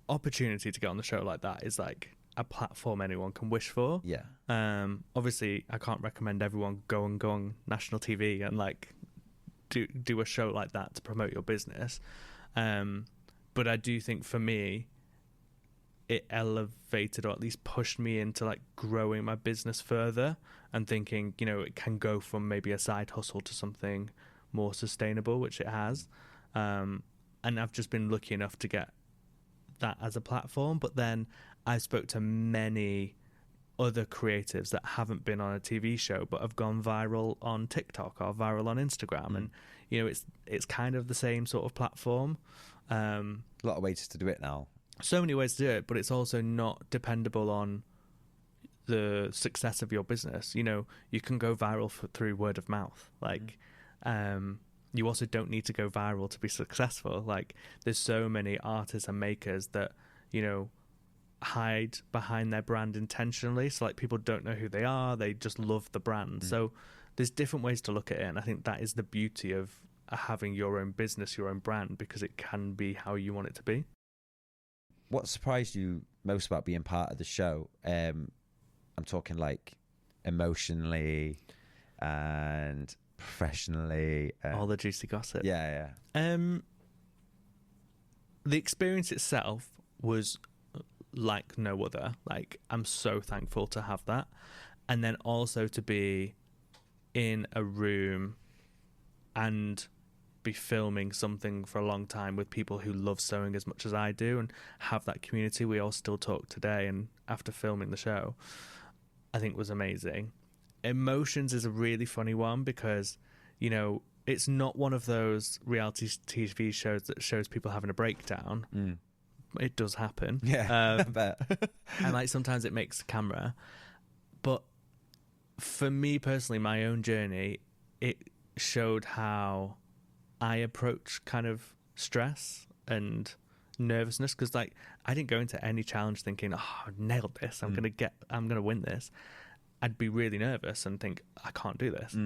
opportunity to get on the show like that is like a platform anyone can wish for. Obviously I can't recommend everyone go on national TV and like do a show like that to promote your business, but I do think for me it elevated, or at least pushed me into like growing my business further and thinking, you know, it can go from maybe a side hustle to something more sustainable, which it has. And I've just been lucky enough to get that as a platform. But then I spoke to many other creatives that haven't been on a TV show but have gone viral on TikTok or viral on Instagram, and it's kind of the same sort of platform. A lot of ways to do it now. So many ways to do it, but it's also not dependable on the success of your business. You can go viral through word of mouth. Like, you also don't need to go viral to be successful. Like, there's so many artists and makers that, hide behind their brand intentionally. So, like, people don't know who they are. They just love the brand. So there's different ways to look at it. And I think that is the beauty of having your own business, your own brand, because it can be how you want it to be. What surprised you most about being part of the show? I'm talking like emotionally and professionally. All the juicy gossip. Yeah. The experience itself was like no other. Like, I'm so thankful to have that. And then also to be in a room and be filming something for a long time with people who love sewing as much as I do and have that community. We all still talk today, and after filming the show, I think was amazing. Emotions is a really funny one because, it's not one of those reality TV shows that shows people having a breakdown. It does happen. Yeah, I bet. And like sometimes it makes the camera. But for me personally, my own journey, it showed how I approach kind of stress and nervousness, because like I didn't go into any challenge thinking, I nailed this, I'm gonna win this. I'd be really nervous and think I can't do this.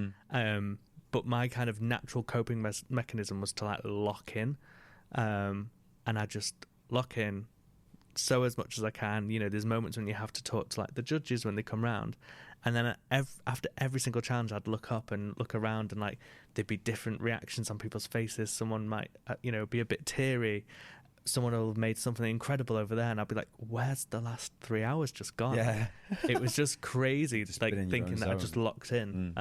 But my kind of natural coping mechanism was to like lock in, and I just lock in, sew as much as I can. There's moments when you have to talk to like the judges when they come round, and then after every single challenge I'd look up and look around, and like there'd be different reactions on people's faces. Someone might be a bit teary, someone will have made something incredible over there, and I'd be like, where's the last 3 hours just gone? Yeah. It was just crazy, just like thinking that I just locked in.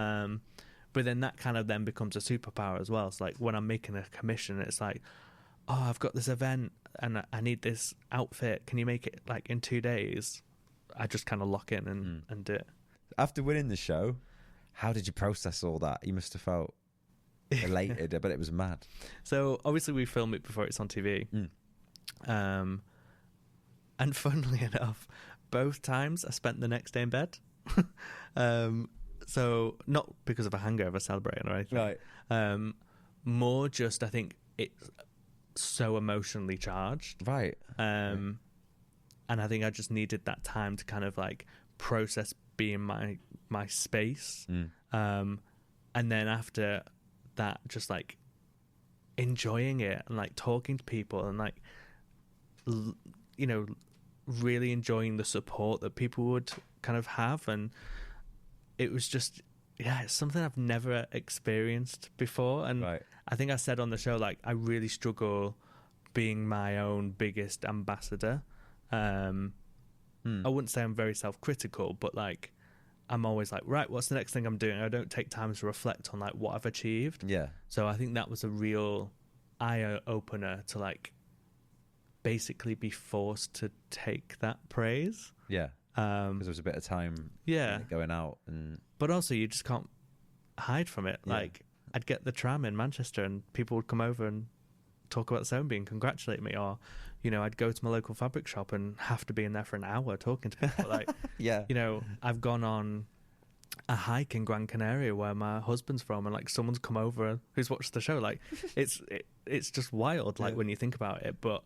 But then that kind of then becomes a superpower as well. So like when I'm making a commission, it's like, oh, I've got this event and I need this outfit, can you make it like in 2 days? I just kind of lock in and do it. After winning the show, how did you process all that? You must have felt elated. I bet it was mad. So obviously we film it before it's on TV. And funnily enough, both times I spent the next day in bed. So not because of a hangover celebrating or anything. Right. More just, I think it's so emotionally charged. Right. And I think I just needed that time to kind of like process being my space. And then after that, just like enjoying it and like talking to people and like, really enjoying the support that people would kind of have. And it was just, it's something I've never experienced before. And right. I think I said on the show, like, I really struggle being my own biggest ambassador. I wouldn't say I'm very self-critical, but like, I'm always like, right, what's the next thing I'm doing? I don't take time to reflect on like what I've achieved. Yeah. So I think that was a real eye opener to like basically be forced to take that praise. Yeah. Because there was a bit of time going out. But also you just can't hide from it. Yeah. Like, I'd get the tram in Manchester and people would come over and talk about sewing bee and congratulate me, or I'd go to my local fabric shop and have to be in there for an hour talking to people. Like, yeah, I've gone on a hike in Gran Canaria where my husband's from, and like someone's come over who's watched the show. Like, it's just wild, like when you think about it. But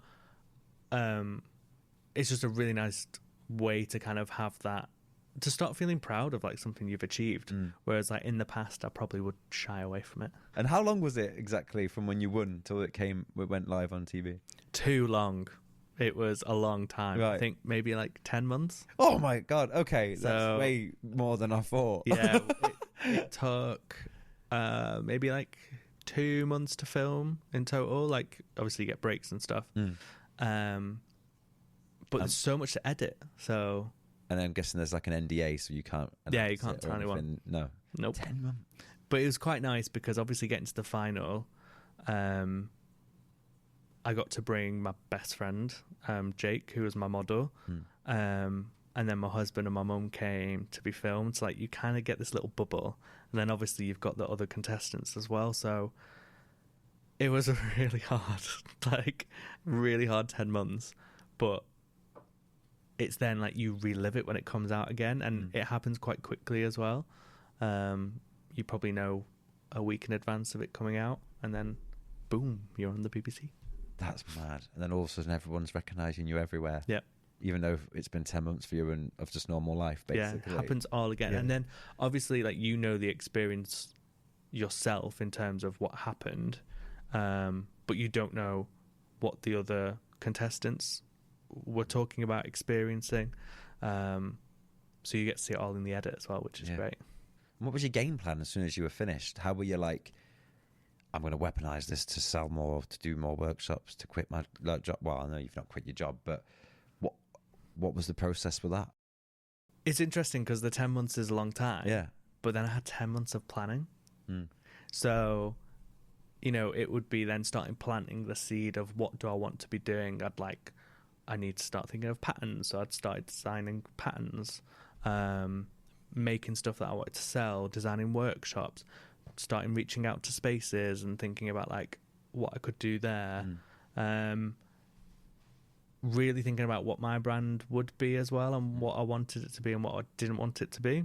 it's just a really nice way to kind of have that, to start feeling proud of like something you've achieved. Whereas like in the past I probably would shy away from it. And how long was it exactly from when you won till it went live on TV? Too long. It was a long time. Right. I think maybe like 10 months. Oh my god, okay, that's way more than I thought. Yeah. it took maybe like 2 months to film in total. Like, obviously you get breaks and stuff. But there's so much to edit, so... And I'm guessing there's like an NDA, so you can't... Yeah, you can't tell anyone. No. Nope. 10 months. But it was quite nice because obviously getting to the final, I got to bring my best friend, Jake, who was my model. And then my husband and my mum came to be filmed. So like you kind of get this little bubble. And then obviously you've got the other contestants as well. So it was a really hard, like really hard 10 months. But it's then like you relive it when it comes out again. And it happens quite quickly as well. You probably know a week in advance of it coming out. And then boom, you're on the BBC. That's mad. And then all of a sudden everyone's recognising you everywhere. Yeah. Even though it's been 10 months for you and of just normal life, basically. Yeah, it happens all again. Yeah. And then obviously like you know the experience yourself in terms of what happened, but you don't know what the other contestants were talking about experiencing. So you get to see it all in the edit as well, which is great. And what was your game plan as soon as you were finished? How were you like, I'm going to weaponize this to sell more, to do more workshops, to quit my job? Well, I know you've not quit your job, but what was the process with that? It's interesting because the 10 months is a long time. Yeah. But then I had 10 months of planning. So, you know, it would be then starting planting the seed of what do I want to be doing. I need to start thinking of patterns. So I'd started designing patterns, making stuff that I wanted to sell, designing workshops, starting reaching out to spaces and thinking about like what I could do there. Really thinking about what my brand would be as well and what I wanted it to be and what I didn't want it to be.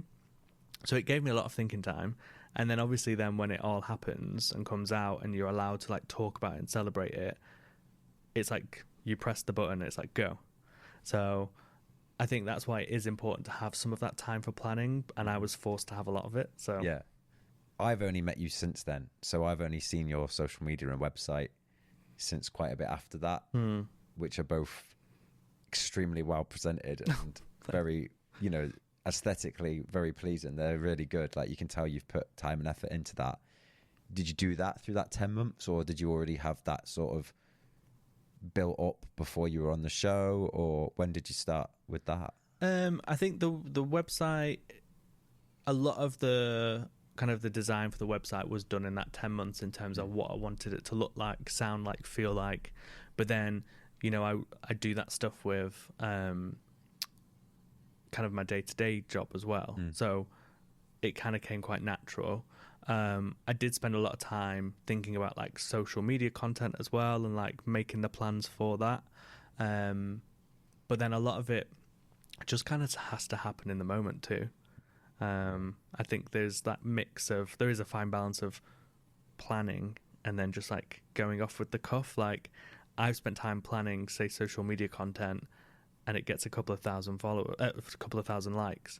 So it gave me a lot of thinking time. And then obviously then when it all happens and comes out and you're allowed to like talk about it and celebrate it, it's like you press the button, it's like go. So I think that's why it is important to have some of that time for planning, and I was forced to have a lot of it. So yeah, I've only met you since then, so I've only seen your social media and website since quite a bit after that, which are both extremely well presented and very, you know, aesthetically very pleasing. They're really good. Like you can tell you've put time and effort into that. Did you do that through that 10 months, or did you already have that sort of built up before you were on the show, or when did you start with that? I think the website, a lot of the kind of the design for the website was done in that 10 months in terms of what I wanted it to look like, sound like, feel like. But then, you know, I do that stuff with kind of my day-to-day job as well. So it kind of came quite natural. I did spend a lot of time thinking about like social media content as well and like making the plans for that. But then a lot of it just kind of has to happen in the moment too. I think there's that mix of, there is a fine balance of planning and then just like going off with the cuff. Like I've spent time planning, say, social media content, and it gets a couple of thousand followers, a couple of thousand likes.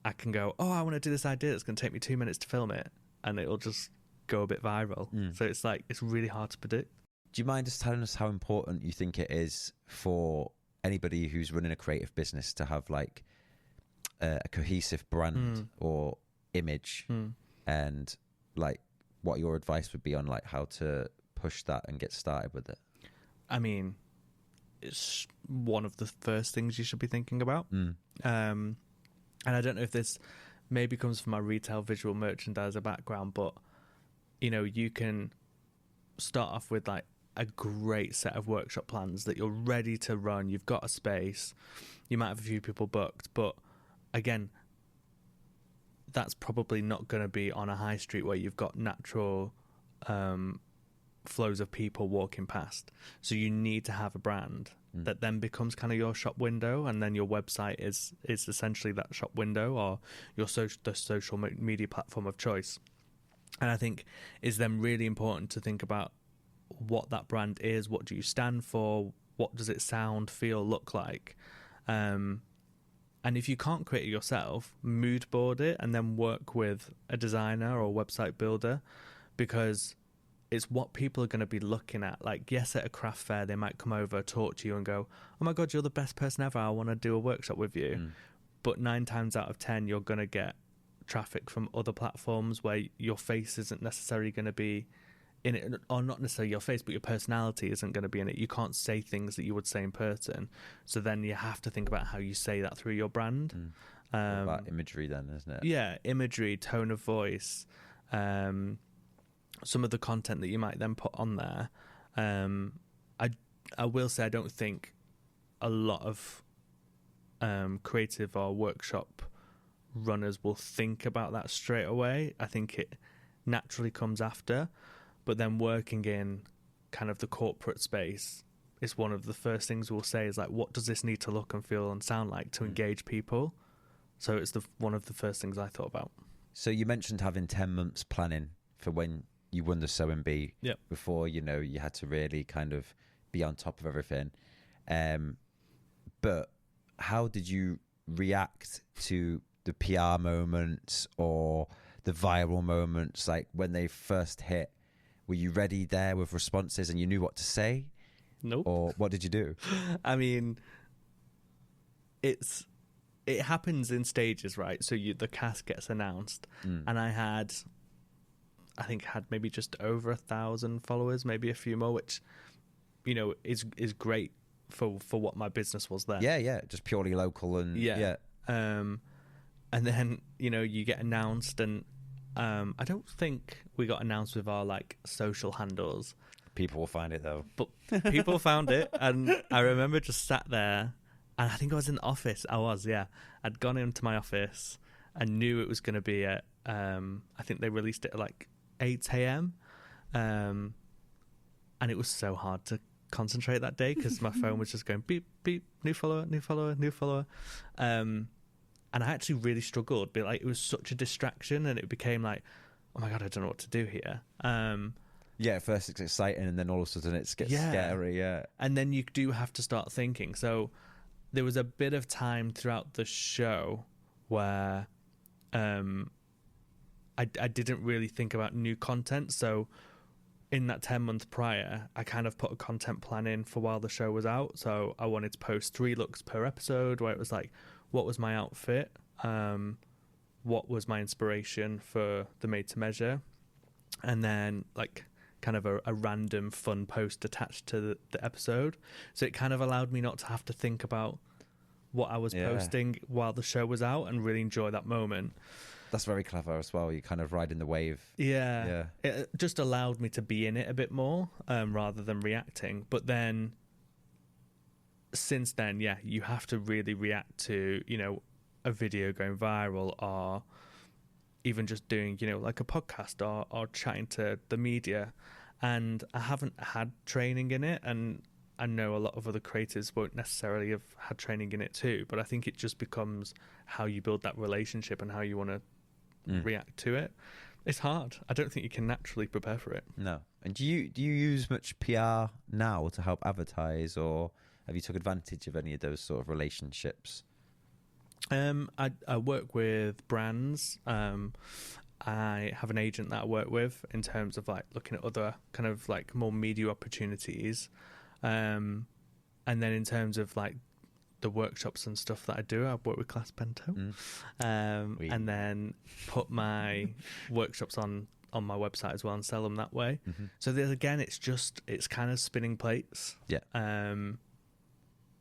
I can go, oh, I want to do this idea. It's going to take me 2 minutes to film it, and it'll just go a bit viral. So it's like, it's really hard to predict. Do you mind just telling us how important you think it is for anybody who's running a creative business to have like a cohesive brand or image, and like what your advice would be on like how to push that and get started with it? I mean, it's one of the first things you should be thinking about. And I don't know if this maybe comes from my retail visual merchandiser background, but you know, you can start off with like a great set of workshop plans that you're ready to run. You've got a space, you might have a few people booked, but again, that's probably not going to be on a high street where you've got natural flows of people walking past. So you need to have a brand that then becomes kind of your shop window, and then your website is essentially that shop window, or your the social media platform of choice. And I think it's then really important to think about what that brand is, what do you stand for, what does it sound, feel, look like. And if you can't create it yourself, mood board it and then work with a designer or website builder, because it's what people are going to be looking at. Like, yes, at a craft fair, they might come over, talk to you and go, oh my God, you're the best person ever. I want to do a workshop with you. But 9 times out of 10, you're going to get traffic from other platforms where your face isn't necessarily going to be in it, or not necessarily your face, but your personality isn't going to be in it. You can't say things that you would say in person. So then you have to think about how you say that through your brand. About imagery then, isn't it? Yeah, imagery, tone of voice, some of the content that you might then put on there. I will say I don't think a lot of creative or workshop runners will think about that straight away. I think it naturally comes after, but then working in kind of the corporate space is one of the first things we'll say is like, what does this need to look and feel and sound like to engage people? So it's one of the first things I thought about. So you mentioned having 10 months planning for when you won the Sewing Bee before, you know, you had to really kind of be on top of everything. But how did you react to the PR moments or the viral moments? Like when they first hit, were you ready there with responses and you knew what to say? Nope. Or what did you do? I mean, it happens in stages, right? So the cast gets announced, and I think had maybe just over 1,000 followers, maybe a few more, which, you know, is great for what my business was there. Yeah, just purely local and and then, you know, you get announced, and I don't think we got announced with our like social handles. People will find it though. But people found it, and I remember just sat there, and I think I was in the office. I'd gone into my office and knew it was going to be at, I think they released it at like 8 a.m. And it was so hard to concentrate that day because my phone was just going beep, beep, new follower, new follower, new follower. And I actually really struggled. But like, it was such a distraction, and it became like, oh my God, I don't know what to do here. Yeah, at first it's exciting, and then all of a sudden it gets scary, And then you do have to start thinking. So there was a bit of time throughout the show where I didn't really think about new content. So in that 10-month prior, I kind of put a content plan in for while the show was out. So I wanted to post 3 looks per episode, where it was like, what was my outfit? What was my inspiration for the made to measure? And then like kind of a random fun post attached to the episode. So it kind of allowed me not to have to think about what I was posting while the show was out, and really enjoy that moment. That's very clever as well. You're kind of riding the wave. Yeah. It just allowed me to be in it a bit more, rather than reacting. But then since then, you have to really react to, you know, a video going viral, or even just doing, you know, like a podcast or chatting to the media. And I haven't had training in it, and I know a lot of other creators won't necessarily have had training in it too, but I think it just becomes how you build that relationship and how you want to react to it. It's hard. I don't think you can naturally prepare for it. No. And do you use much PR now to help advertise, or have you took advantage of any of those sort of relationships? I work with brands. I have an agent that I work with in terms of like looking at other kind of like more media opportunities. And then in terms of like the workshops and stuff that I do, I work with ClassBento. And then put my workshops on my website as well and sell them that way. So there's, again, it's kind of spinning plates. And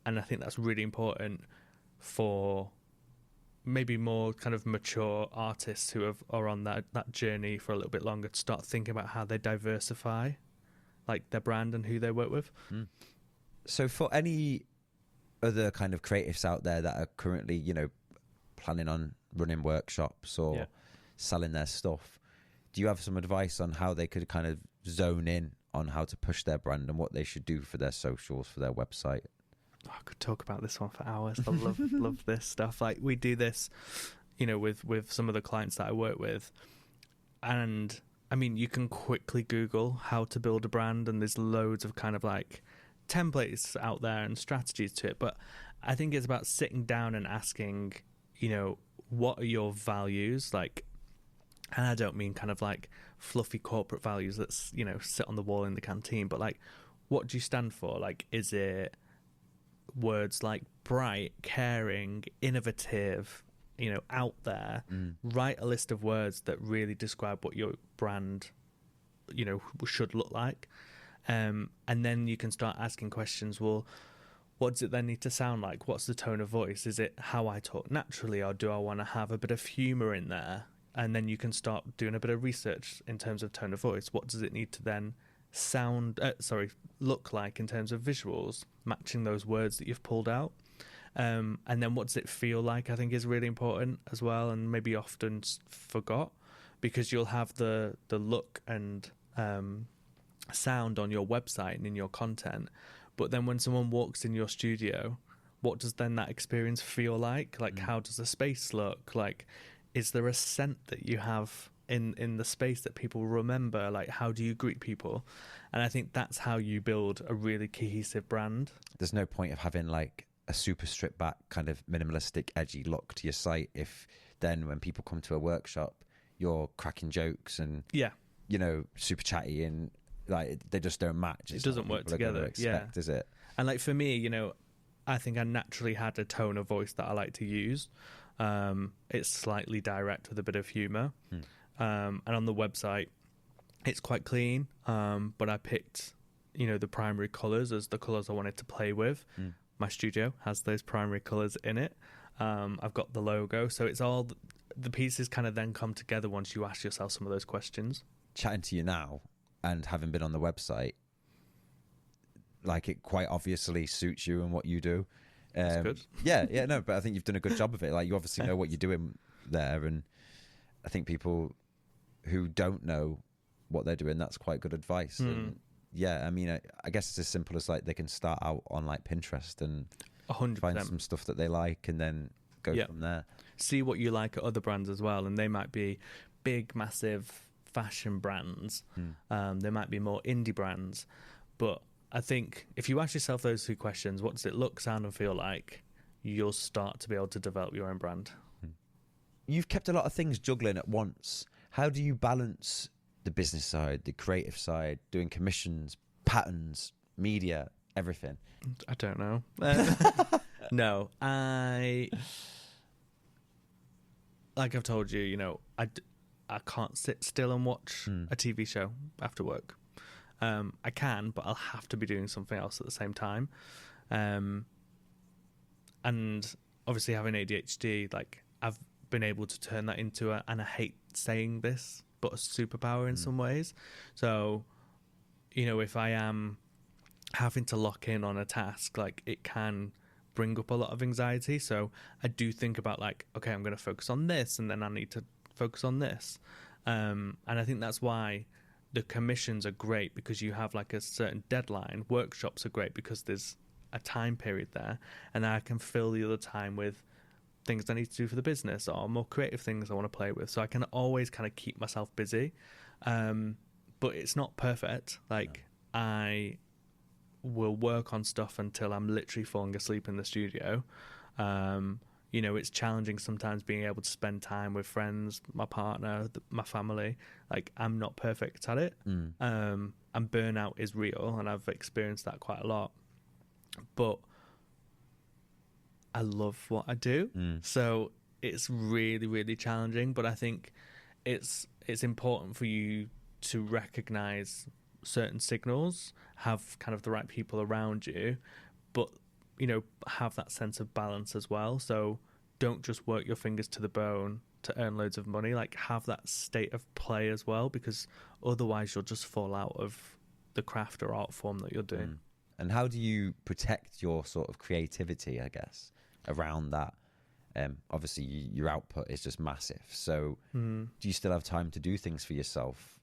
I think that's really important for maybe more kind of mature artists who are on that journey for a little bit longer, to start thinking about how they diversify like their brand and who they work with. So for any other kind of creatives out there that are currently, you know, planning on running workshops or selling their stuff, do you have some advice on how they could kind of zone in on how to push their brand and what they should do for their socials, for their website? I could talk about this one for hours. I love this stuff. Like, we do this, you know, with some of the clients that I work with, and I mean, you can quickly Google how to build a brand, and there's loads of kind of like templates out there and strategies to it. But I think it's about sitting down and asking, you know, what are your values? Like, and I don't mean kind of like fluffy corporate values that's, you know, sit on the wall in the canteen, but like, what do you stand for? Like, is it words like bright, caring, innovative, you know, out there? Write a list of words that really describe what your brand, you know, should look like. And then you can start asking questions. Well, what does it then need to sound like? What's the tone of voice? Is it how I talk naturally, or do I want to have a bit of humor in there? And then you can start doing a bit of research in terms of tone of voice. What does it need to then look like in terms of visuals, matching those words that you've pulled out. And then what does it feel like, I think, is really important as well, and maybe often forgot, because you'll have the look and sound on your website and in your content, but then when someone walks in your studio, what does then that experience feel like? Like, how does the space look? Like, is there a scent that you have in the space that people remember? Like, how do you greet people? And I think that's how you build a really cohesive brand. There's no point of having like a super stripped back kind of minimalistic edgy look to your site if then when people come to a workshop you're cracking jokes and super chatty, and like they just don't match. It doesn't work together. Is it? And like for me, I think I naturally had a tone of voice that I like to use. It's slightly direct with a bit of humour. And on the website, it's quite clean. But I picked, the primary colours as the colours I wanted to play with. My studio has those primary colours in it. I've got the logo. So it's all, the pieces kind of then come together once you ask yourself some of those questions. Chatting to you now and having been on the website, like it quite obviously suits you and what you do. That's good. No, but I think you've done a good job of it. Like you obviously know what you're doing there, and I think people who don't know what they're doing, that's quite good advice. And I mean, I guess it's as simple as like they can start out on like Pinterest and 100%. find some stuff that they like and then go from there. See what you like at other brands as well, and they might be big, massive fashion brands. They might be more indie brands, but I think if you ask yourself those two questions, what does it look, sound and feel like, you'll start to be able to develop your own brand. You've kept a lot of things juggling at once. How do you balance the business side, the creative side, doing commissions, patterns, media, everything? I don't know. No, like I've told you, I can't sit still and watch a TV show after work. I can, but I'll have to be doing something else at the same time. And obviously having ADHD, like I've been able to turn that into and I hate saying this, but a superpower in some ways. So, if I am having to lock in on a task, like it can bring up a lot of anxiety. So I do think about like, okay, I'm going to focus on this and then I need to focus on this. And I think that's why the commissions are great, because you have like a certain deadline. Workshops are great because there's a time period there, and I can fill the other time with things I need to do for the business or more creative things I want to play with. So I can always kind of keep myself busy. But it's not perfect. Like I will work on stuff until I'm literally falling asleep in the studio. It's challenging sometimes being able to spend time with friends, my partner, my family. Like I'm not perfect at it. And burnout is real, and I've experienced that quite a lot. But I love what I do. So it's really, really challenging. But I think it's important for you to recognize certain signals, have kind of the right people around you, but have that sense of balance as well. So don't just work your fingers to the bone to earn loads of money. Like have that state of play as well, because otherwise you'll just fall out of the craft or art form that you're doing. And how do you protect your sort of creativity, I guess, around that? Obviously your output is just massive. So do you still have time to do things for yourself?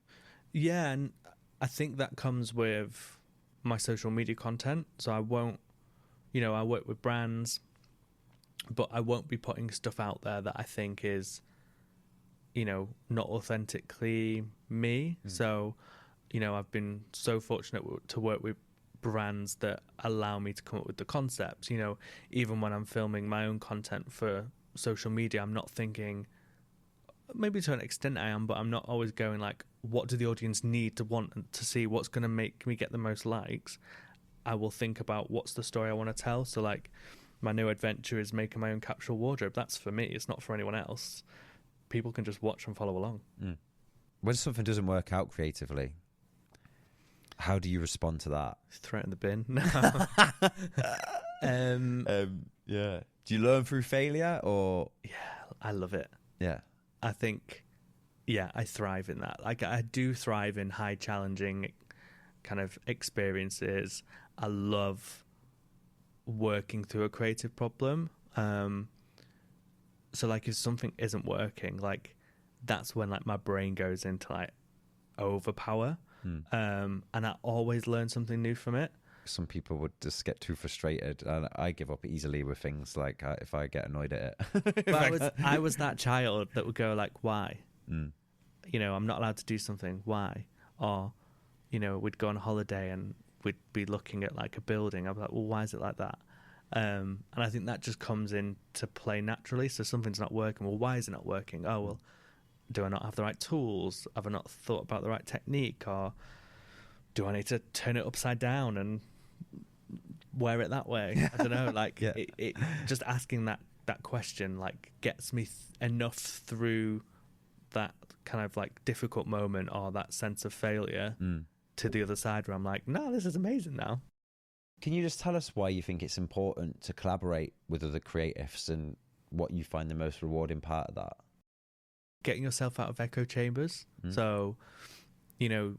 Yeah, and I think that comes with my social media content. So I won't, I work with brands, but I won't be putting stuff out there that I think is, not authentically me. So, I've been so fortunate to work with brands that allow me to come up with the concepts. Even when I'm filming my own content for social media, I'm not thinking, maybe to an extent I am, but I'm not always going like, what do the audience need to want to see? What's going to make me get the most likes? I will think about what's the story I want to tell. So like my new adventure is making my own capsule wardrobe. That's for me. It's not for anyone else. People can just watch and follow along. When something doesn't work out creatively, how do you respond to that? Throw it in the bin. Yeah. Do you learn through failure or? Yeah, I love it. Yeah. I think, I thrive in that. Like I do thrive in high challenging kind of experiences. I love working through a creative problem. So like if something isn't working, like that's when like my brain goes into like overpower. And I always learn something new from it. Some people would just get too frustrated, and I give up easily with things like if I get annoyed at it. But I was that child that would go like, why? You know, I'm not allowed to do something. Why? Or, you know, we'd go on holiday and we'd be looking at like a building. I'd be like, well, why is it like that? And I think that just comes into play naturally. So something's not working. Well, why is it not working? Oh, well, do I not have the right tools? Have I not thought about the right technique? Or do I need to turn it upside down and wear it that way? I don't know. Like it just asking that question like gets me enough through that kind of like difficult moment or that sense of failure to the other side where I'm like, no, this is amazing now. Can you just tell us why you think it's important to collaborate with other creatives and what you find the most rewarding part of that? Getting yourself out of echo chambers. So, you know,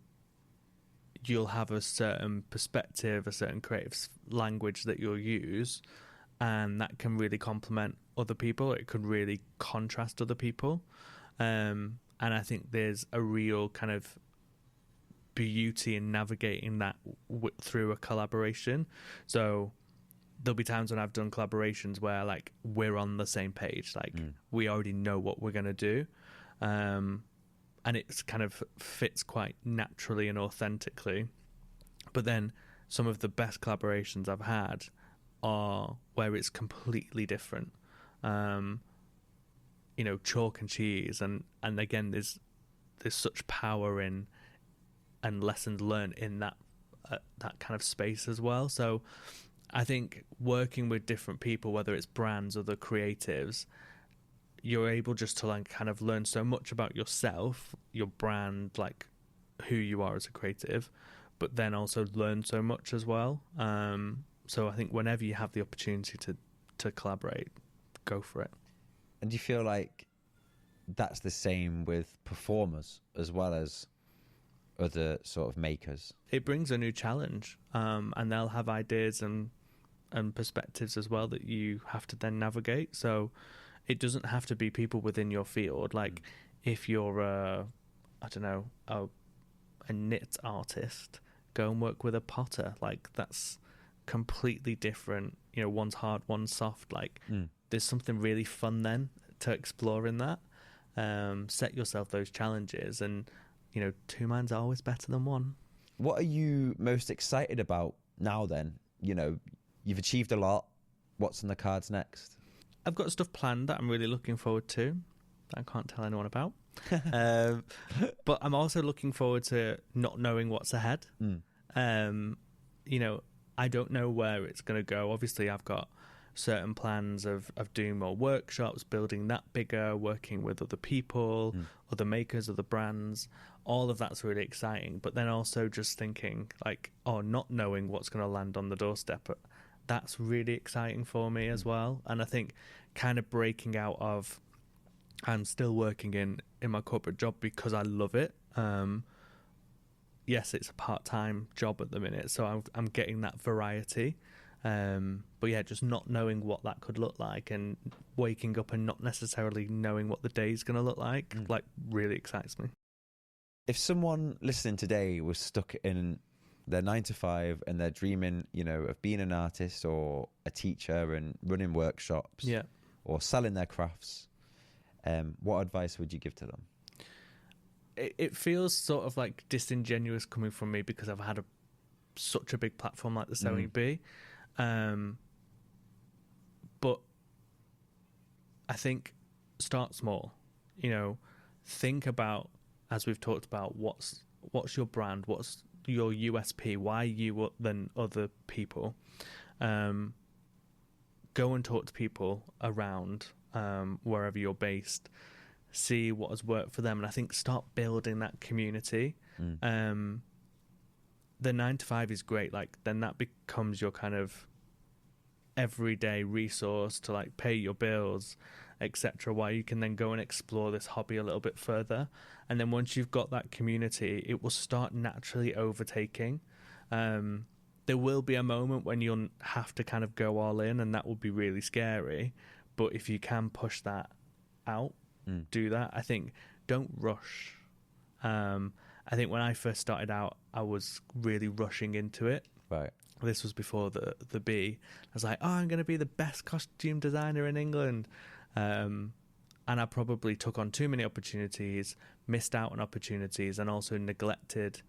you'll have a certain perspective, a certain creative language that you'll use, and that can really complement other people. It could really contrast other people. And I think there's a real kind of beauty in navigating that through a collaboration. So there'll be times when I've done collaborations where like we're on the same page, like we already know what we're going to do. And it's kind of fits quite naturally and authentically. But then some of the best collaborations I've had are where it's completely different. You know, chalk and cheese, and again, there's such power in and lessons learned in that kind of space as well. So I think working with different people, whether it's brands or the creatives, you're able just to like kind of learn so much about yourself, your brand, like who you are as a creative, but then also learn so much as well. So I think whenever you have the opportunity to collaborate, go for it. And do you feel like that's the same with performers as well as other sort of makers? It brings a new challenge, and they'll have ideas and perspectives as well that you have to then navigate. So it doesn't have to be people within your field. Like if you're a knit artist, go and work with a potter. Like that's completely different. You know, one's hard, one's soft. Like there's something really fun then to explore in that. Set yourself those challenges, and you know, two minds are always better than one. What are you most excited about now then? You know, you've achieved a lot. What's on the cards next? I've got stuff planned that I'm really looking forward to that I can't tell anyone about. But I'm also looking forward to not knowing what's ahead. You know, I don't know where it's going to go. Obviously, I've got certain plans of doing more workshops, building that bigger, working with other people, other makers, other brands. All of that's really exciting. But then also just thinking like, not knowing what's going to land on the doorstep. That's really exciting for me as well. And I think kind of breaking out of, I'm still working in my corporate job because I love it. Yes, it's a part-time job at the minute, so I'm getting that variety. But yeah, just not knowing what that could look like and waking up and not necessarily knowing what the day's going to look like really excites me. If someone listening today was stuck in their 9-to-5 and they're dreaming, you know, of being an artist or a teacher and running workshops or selling their crafts, what advice would you give to them? It feels sort of like disingenuous coming from me because I've had such a big platform like the Sewing Bee. But I think start small. You know, think about, as we've talked about, what's your brand, what's your USP, why you than other people. Go and talk to people around wherever you're based. See what has worked for them, and I think start building that community. The 9-to-5 is great. Like then that becomes your kind of everyday resource to like pay your bills, etc. While you can then go and explore this hobby a little bit further. And then once you've got that community, it will start naturally overtaking. There will be a moment when you'll have to kind of go all in, and that will be really scary. But if you can push that out, do that. I think don't rush. I think when I first started out, I was really rushing into it. Right. This was before the B. I was like, oh, I'm going to be the best costume designer in England. And I probably took on too many opportunities, missed out on opportunities, and also neglected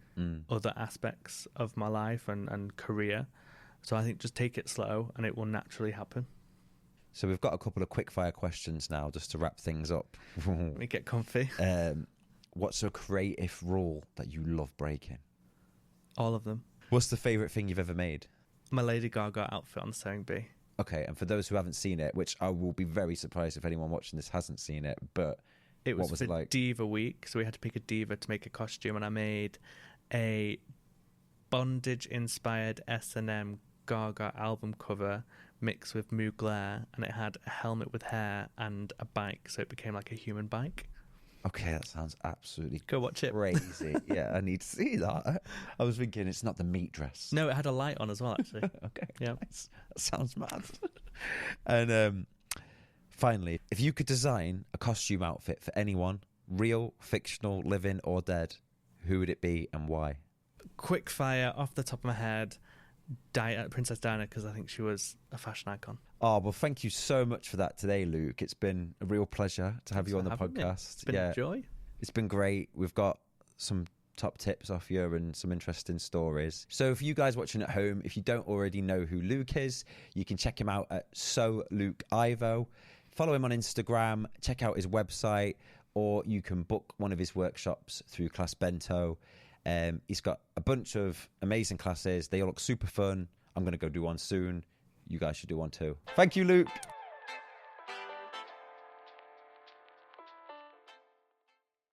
other aspects of my life and career. So I think just take it slow and it will naturally happen. So we've got a couple of quick-fire questions now just to wrap things up. Let me get comfy. What's a creative rule that you love breaking? All of them. What's the favourite thing you've ever made? My Lady Gaga outfit on the sewing bee. Okay, and for those who haven't seen it, which I will be very surprised if anyone watching this hasn't seen it, but what was it like? Diva Week, so we had to pick a diva to make a costume, and I made a bondage-inspired S&M Gaga album cover mixed with Mugler, and it had a helmet with hair and a bike, so it became like a human bike. Okay, that sounds absolutely Go watch it. Crazy. Yeah, I need to see that. I was thinking it's not the meat dress. No, it had a light on as well, actually. Okay, yeah, nice. That sounds mad. And finally, if you could design a costume outfit for anyone, real, fictional, living or dead, who would it be and why? Quick fire off the top of my head, Princess Diana, because I think she was a fashion icon. Oh, well, thank you so much for that today, Luke. It's been a real pleasure to have you on the podcast. It's been a joy. It's been great. We've got some top tips off you and some interesting stories. So for you guys watching at home, if you don't already know who Luke is, you can check him out at Sewlukeivo. Follow him on Instagram, check out his website, or you can book one of his workshops through ClassBento. He's got a bunch of amazing classes. They all look super fun. I'm going to go do one soon. You guys should do one too. Thank you, Luke.